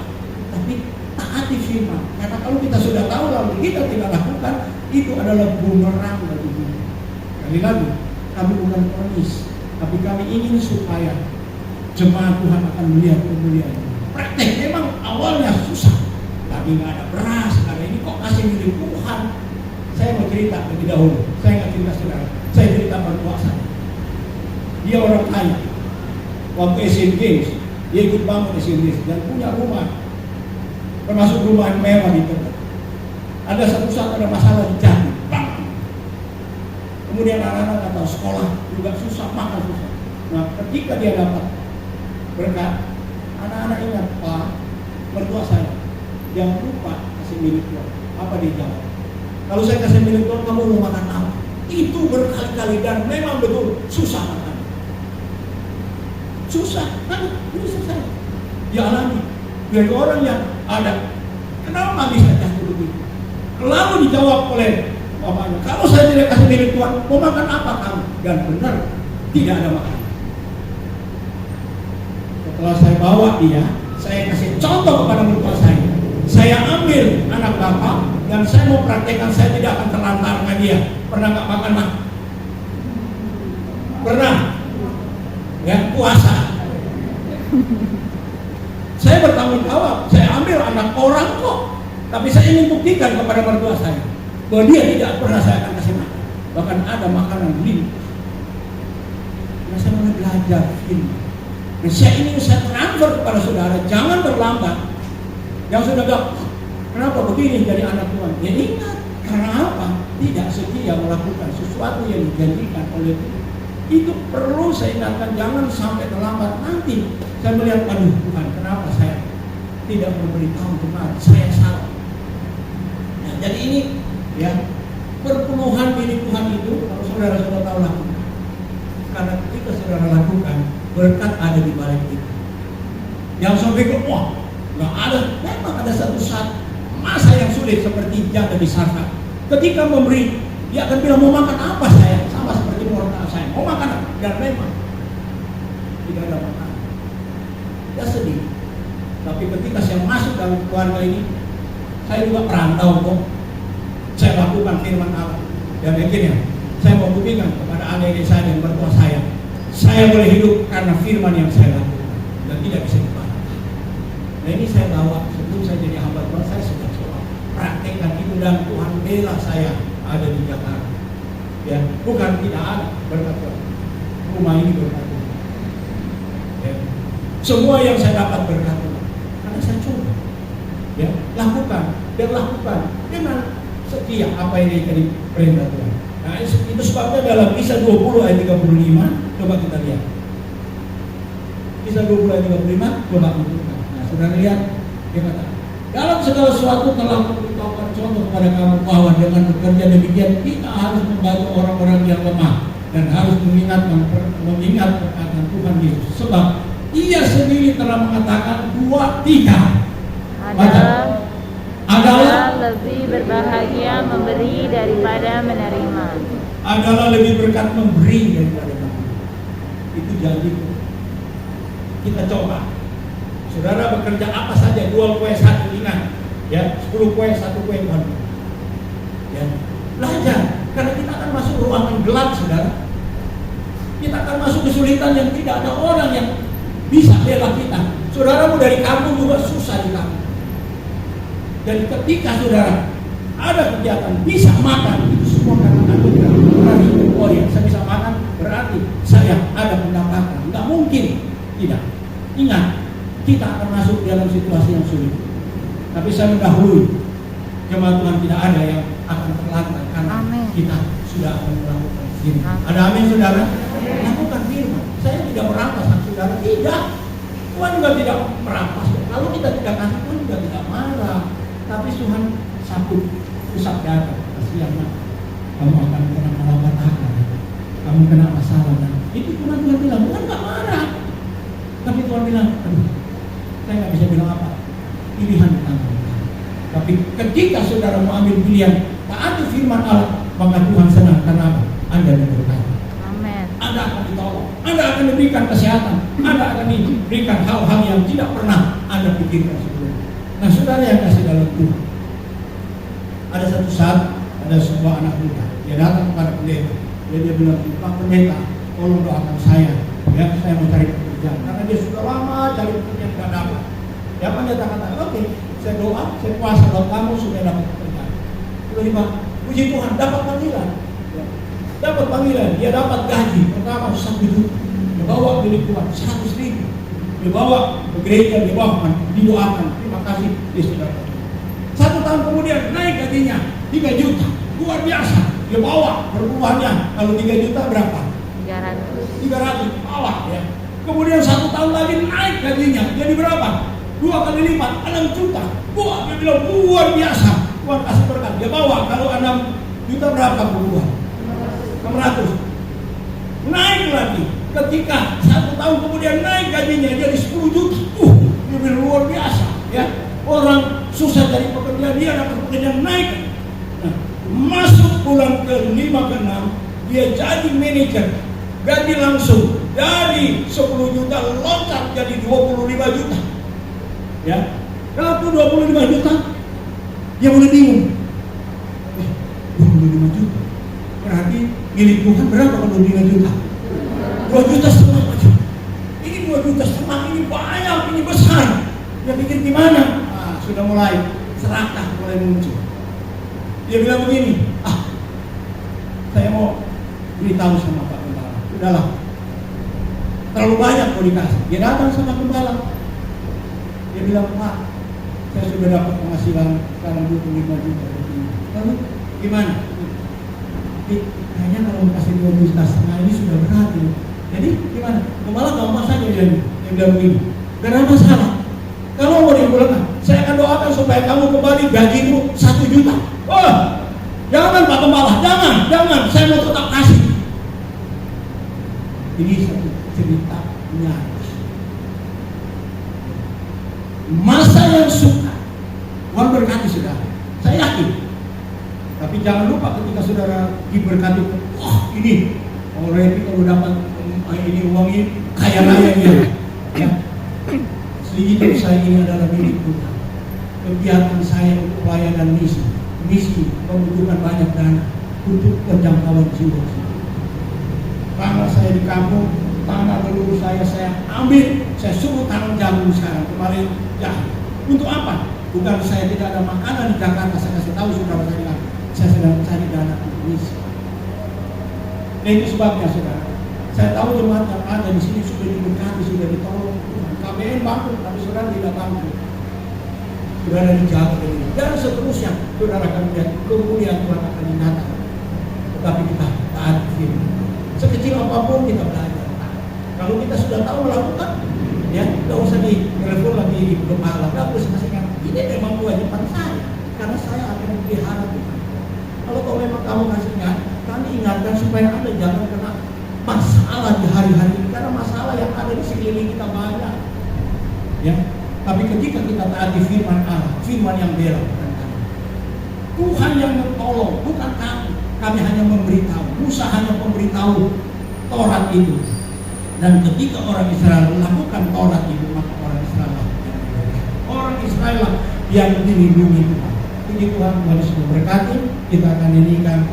tapi taati firman. Karena kalau kita sudah tahu lalu kita tidak lakukan, itu adalah bumerang bagi kita. Kali lagi, kami bukan ponis, tapi kami ingin supaya jemaat Tuhan akan melihat kemuliaan. Praktek memang awalnya susah, tapi nggak ada beras, nggak ada ini, kok kasih milik Tuhan. Saya mau cerita lebih dahulu. Saya nggak cerita saudara, saya cerita mertua saya. Dia orang kaya. Waktu Asian Games, dia ikut bangun Asian Games dan punya rumah, termasuk rumah yang mewah di tempat. Ada satu saat ada masalah di Jambi, kemudian anak-anak atau sekolah juga susah, makan susah. Nah, ketika dia dapat berkat, anak-anak ingat, Pak, mertua saya, jangan lupa kasih milik Tuhan. Apa dia jawab? Kalau saya kasih milik Tuhan, kamu mau makan apa? Itu berkali-kali dan memang betul susah makan. Susah, kan? Ini susah. Dia alami dari orang yang ada. Kenapa bisa jatuh begitu? Lalu dijawab oleh bapaknya, kalau saya tidak kasih milik Tuhan, mau makan apa kamu? Dan benar, tidak ada makanan. Setelah saya bawa dia, saya kasih contoh kepada mertua saya. Saya ambil anak bapak dan saya mau praktekkan, saya tidak akan terlantarkan dia. Pernah nggak makan mah? Pernah? Ya, puasa. Saya bertanggung jawab. Saya ambil anak orang kok, tapi saya ingin buktikan kepada mertua saya bahwa dia tidak pernah saya akan kasih makan. Bahkan ada makanan limpah. Nah, saya mulai belajar ini. Nah, saya ingin saya transfer kepada saudara, jangan terlambat. Yang sudah gampang, kenapa begini dari anak Tuhan? Ya ingat, karena apa? Tidak setia melakukan sesuatu yang dijanjikan oleh Tuhan. Itu perlu saya ingatkan, jangan sampai terlambat. Nanti saya melihat, aduh Tuhan, kenapa saya tidak memberitahu jemaat, saya salah. Nah, jadi ini ya, perpenuhan milik Tuhan itu kalau saudara sudah tahu lakukan. Karena ketika saudara lakukan, berkat ada di balik itu. Yang sampai ke wah, Nggak ada, memang ada satu saat masa yang sulit seperti janda di Sarfat. Ketika memberi, dia akan bilang mau makan apa saya, sama seperti mortal saya, mau makan apa? Dan memang tidak ada makanan. Dia sedih. Tapi ketika saya masuk dalam keluarga ini, saya juga perantau kok. Saya lakukan firman Allah. Dan akhirnya saya mau buktikan kepada adik-adik saya dan mertua saya boleh hidup karena firman yang saya lakukan dan tidak bisa dibantah. Nah ini saya bawa sebelum saya jadi hamba Tuhan, saya sudah coba praktekkan itu dan Tuhan bela saya ada di Jakarta. Ya, bukan tidak ada berkat Tuhan. Rumah ini berkat Tuhan. Ya. Semua yang saya dapat berkat Tuhan karena saya coba. Ya, lakukan dan lakukan dengan setia apa yang jadi perintah Tuhan. Nah itu sebabnya dalam Kisah 20 ayat 35, coba kita lihat. Kisah 20 ayat 35, coba kita. Nah saudara lihat, dia kata, dalam segala sesuatu telah memberitahukan contoh kepada kamu bahwa dengan bekerja demikian kita harus membantu orang-orang yang lemah dan harus mengingat perkataan Tuhan Yesus. Sebab Ia sendiri telah mengatakan 2-3 adalah lebih berbahagia memberi daripada menerima. Adalah lebih berkat memberi daripada menerima. Itu janji. Kita coba. Saudara bekerja apa saja, jual kue 1, ingat ya, 10 kue 1 kue Tuhan. Ya, belajar karena kita akan masuk ruangan gelap, saudara. Kita akan masuk kesulitan yang tidak ada orang yang bisa bela kita. Saudaramu dari kampung juga susah di kampung. Dan ketika saudara ada kegiatan bisa makan, itu semua karena anugerah. Berarti oh ya, saya bisa makan berarti saya ada pendapatan. Nggak mungkin tidak. Ingat, kita akan masuk dalam situasi yang sulit. Tapi saya mendahului jemaat Tuhan, tidak ada yang akan terlantar karena kita sudah akan melakukan firman. Ada amin saudara? Lakukan firman. Saya tidak merampas hak saudara, tidak. Tuhan juga tidak merampas. Kalau kita tidak kasih, Tuhan juga tidak marah. Tapi Tuhan sambut usap dada, kasihan kamu akan kena malapetaka, kamu kena masalah. Dan itu Tuhan bilang, Tuhan nggak marah. Tapi Tuhan bilang, saya nggak bisa bilang apa. Pilihan di tangan Tuhan. Tapi ketika saudara mau ambil pilihan taati firman Allah, maka Tuhan senang karena apa? Anda diberkati. Amin. Anda akan ditolong, Anda akan diberikan kesehatan, Anda akan diberikan hal-hal yang tidak pernah Anda pikirkan sebelumnya. Nah saudara yang kasih dalam Tuhan, ada satu saat ada sebuah anak muda, dia datang kepada pendeta, dia bilang, Pak Pendeta, tolong doakan saya, ya saya mau cari pekerjaan, karena dia sudah lama cari pekerjaan tidak dapat. Ya pendeta kata, oke, saya doa, saya puasa buat kamu supaya dapat pekerjaan. Tiba-tiba, puji Tuhan, dapat panggilan, ya. Dapat panggilan, dia dapat gaji pertama 1 juta, dia bawa milik Tuhan 100.000, dia bawa ke gereja, dia bawa didoakan. Terima kasih, dia sudah dapat. 1 tahun kemudian naik gajinya 3 juta, luar biasa. Dia bawa perbuahannya, kalau 3 juta berapa? 300 bawa ya. Kemudian 1 tahun lagi naik gajinya, jadi berapa? 2 kali lipat, 6 juta. Wah, dia bilang luar biasa. Tuhan kasih berkat. Dia bawa, kalau 6 juta berapa perbuahan? 600. Naik lagi. Ketika 1 tahun kemudian naik gajinya jadi 10 juta. Dia bilang luar biasa ya. Orang susah cari pekerjaan, dia dapat pekerjaan naik. Nah, masuk bulan ke-5 ke-6, dia jadi manajer. Gaji langsung dari 10 juta loncat jadi 25 juta. Ya. Kalau 25 juta, dia mulai bingung. 25 juta. Berarti milik Tuhan berapa kalau 25 juta? 2 juta setengah aja. Ini 2 juta setengah, ini banyak, ini besar. Dia pikir gimana? Sudah mulai serakah, mulai muncul. Dia bilang begini, saya mau beritahu sama Pak Gembala. Udahlah, terlalu banyak mau dikasih. Dia datang sama Gembala. Dia bilang, Pak, saya sudah dapat penghasilan sekarang 25 juta. Lalu gimana? Tapi kayaknya kalau kasih 2 juta setengah ini sudah berat. Jadi gimana? Gembala gampang saja dia bilang begini. Gak ada masalah. Kalau mau dipulangkan, saya akan doakan supaya kamu kembali gajimu 1 juta. Oh, jangan Pak Gembala, jangan, saya mau tetap kasih. Ini satu cerita nyata. masa yang suka. Tuhan berkati saudara, saya yakin. Tapi jangan lupa ketika saudara diberkati, wah ini orang kalau dapat ini uang ini kaya raya dia. Ya. Hidup saya ini adalah milik Tuhan. Kegiatan saya untuk pelayanan misi membutuhkan banyak dana untuk penjangkauan jiwa. Tanah saya di kampung, tanah leluhur saya ambil, saya suruh tanam jagung sekarang kemarin. Ya, untuk apa? Bukan saya tidak ada makanan di Jakarta, saya kasih tahu saudara saya sedang cari dana untuk misi. Nah, itu sebabnya saudara. Saya tahu jemaat yang ada di sini sudah diberkati, sudah ditolong Tuhan. KBN bangkrut, tapi saudara tidak bangkrut. Saudara dijaga dan seterusnya. Saudara akan melihat kemuliaan Tuhan akan dinyatakan. Tetapi kita taat firman. Sekecil apapun kita belajar. Kalau kita sudah tahu melakukan, ya tidak usah di telepon lagi belum malam. Tidak usah kasihkan. Ini memang kewajiban saya, karena saya akan dipelihara Tuhan. Kalau memang kamu kasihnya, kami ingatkan supaya Anda jangan kena masalah di hari-hari ini, karena masalah yang ada di sekeliling kita banyak. Ya, tapi ketika kita taati firman Allah, firman yang bela, bukan kami. Tuhan yang menolong, bukan kami. Kami hanya memberitahu. Musa hanya memberitahu Taurat itu. Dan ketika orang Israel melakukan Taurat itu, maka orang Israel yang dilindungi Tuhan. Puji Tuhan, Tuhan Yesus memberkati. Kita akan nyanyikan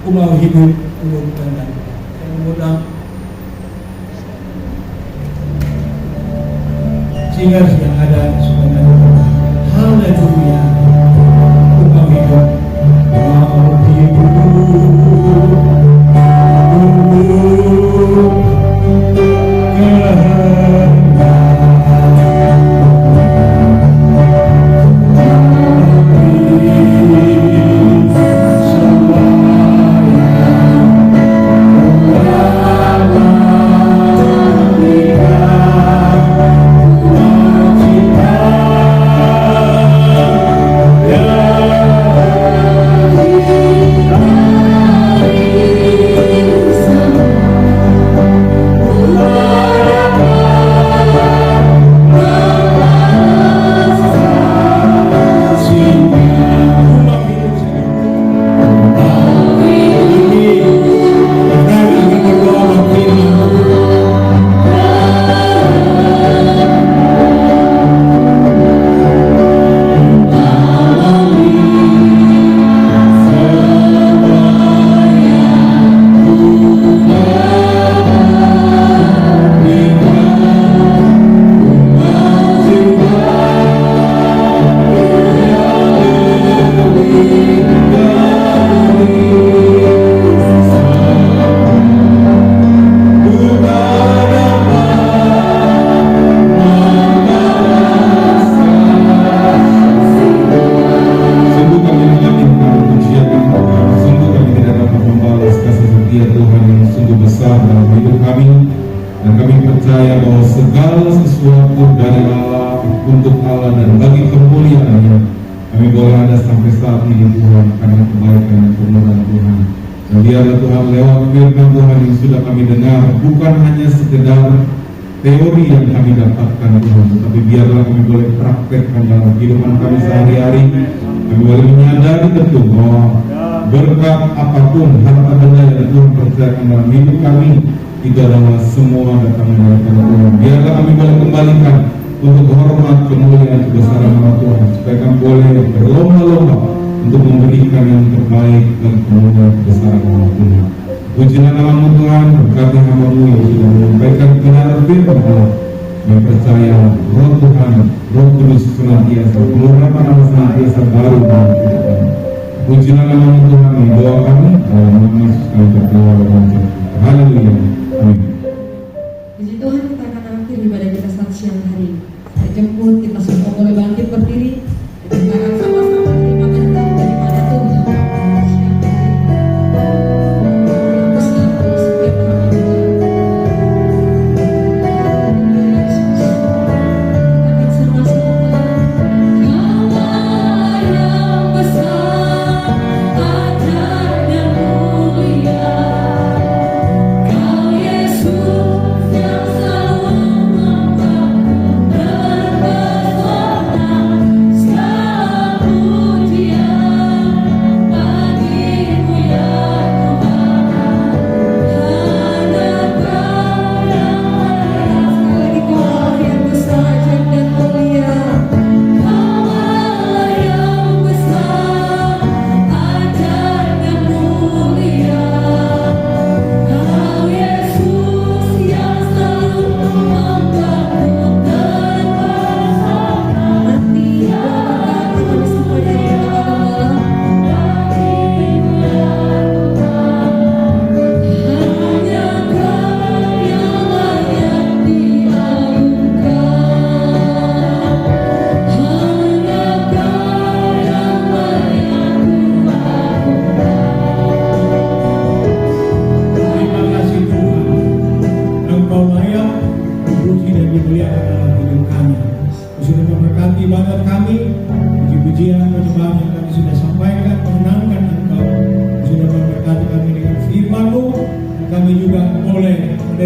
Kumau Hidup Ulun dan mudah singers yang ada semuanya. Haleluya. Kumau hidup, kumau hidup, bukan hanya sekedar teori yang kami dapatkan Tuhan, tapi biarlah kami boleh praktekkan dalam kehidupan kami sehari-hari. Kami boleh menyadari betul bahwa berkat apapun harta benda yang Tuhan percayakan dalam hidup kami itu adalah semua datang dari Tuhan. Biarlah kami boleh kembalikan untuk hormat, kemuliaan, kebesaran nama Tuhan, supaya kami boleh berlomba-lomba untuk memberikan yang terbaik dan kemuliaan kebesaran nama Tuhan. Pujilah nama Tuhan, berkati hamba-Mu yang sudah menyampaikan kebenaran firman Allah. Kami percaya Roh Tuhan, Roh Kudus senantiasa mengurapan nama senantiasa baru dalam hidup kami. Pujilah nama Tuhan, yang doa kami dalam nama Yesus kami berdoa dan mengucap. Haleluya. Amin. Puji Tuhan, kita akan akhiri ibadah kita saat siang hari ini. Saya jemput kita semua boleh bangkit berdiri. Kita akan sama-sama terima kasih daripada Tuhan. Yesus yang selalu membawa berkat.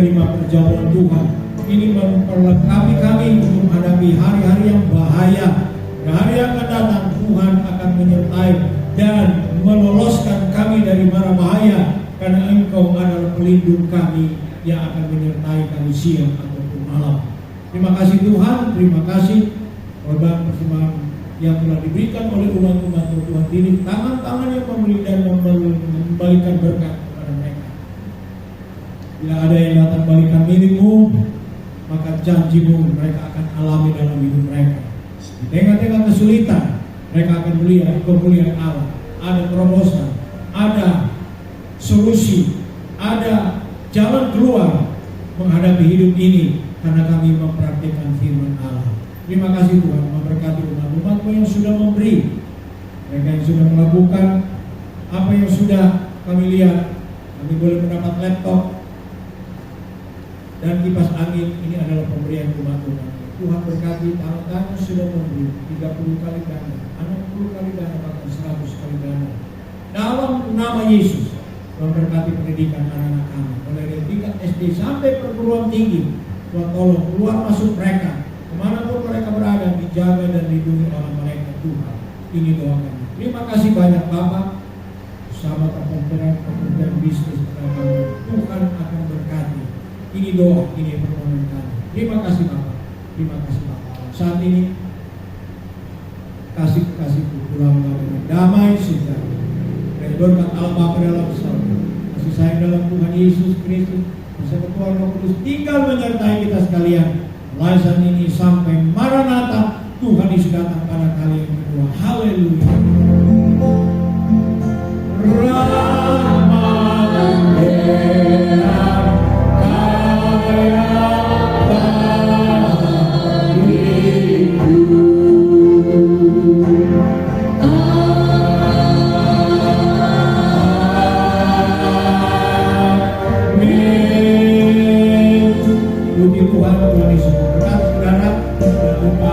menerima perjamuan Tuhan. Ini memperlengkapi kami untuk menghadapi hari-hari yang bahaya. Di hari yang akan datang Tuhan akan menyertai dan meloloskan kami dari mara bahaya, karena Engkau adalah pelindung kami yang akan menyertai kami siang ataupun malam. Terima kasih Tuhan, terima kasih korban persembahan yang telah diberikan oleh umat-umat Tuhan ini, tangan-tangan yang memberi dan membalikan berkat kepada mereka. Bila ada yang datang balikan milikmu, maka janjimu mereka akan alami dalam hidup mereka. Di tengah-tengah kesulitan, mereka akan melihat kemuliaan Allah. Ada terobosan, ada solusi, ada jalan keluar menghadapi hidup ini, karena kami mempraktikkan firman Allah. Terima kasih Tuhan, memberkati umat-umat-Mu yang sudah memberi, mereka yang sudah melakukan apa yang sudah kami lihat. Kami boleh mendapat laptop dan kipas angin. Ini adalah pemberian umat-umat. Tuhan berkati tangan-tangan sudah memberi 30 kali ganda, 60 kali ganda, bahkan 100 kali ganda. Dalam nama Yesus, Tuhan berkati pendidikan anak-anak kami, mulai dari tingkat SD sampai perguruan tinggi. Tuhan tolong keluar masuk mereka, kemanapun mereka berada, dijaga dan dilindungi oleh mereka Tuhan. Ini doa kami. Terima kasih banyak Bapak, bersama pekerjaan bisnis kami. Tuhan akan berkati. Ini doa, ini permohonan kami. Terima kasih Bapak. Terima kasih Bapak. Saat ini kasih-kasihku pulanglah dengan damai sejahtera. Dan berkat Allah Bapa dalam surga, kasih sayang dalam Tuhan Yesus Kristus, bersama Tuhan Roh Kudus tinggal menyertai kita sekalian. Mulai saat ini sampai Maranatha, Tuhan Yesus datang pada kali yang kedua. Haleluya. Tuhan Yesus berkati saudara, jangan lupa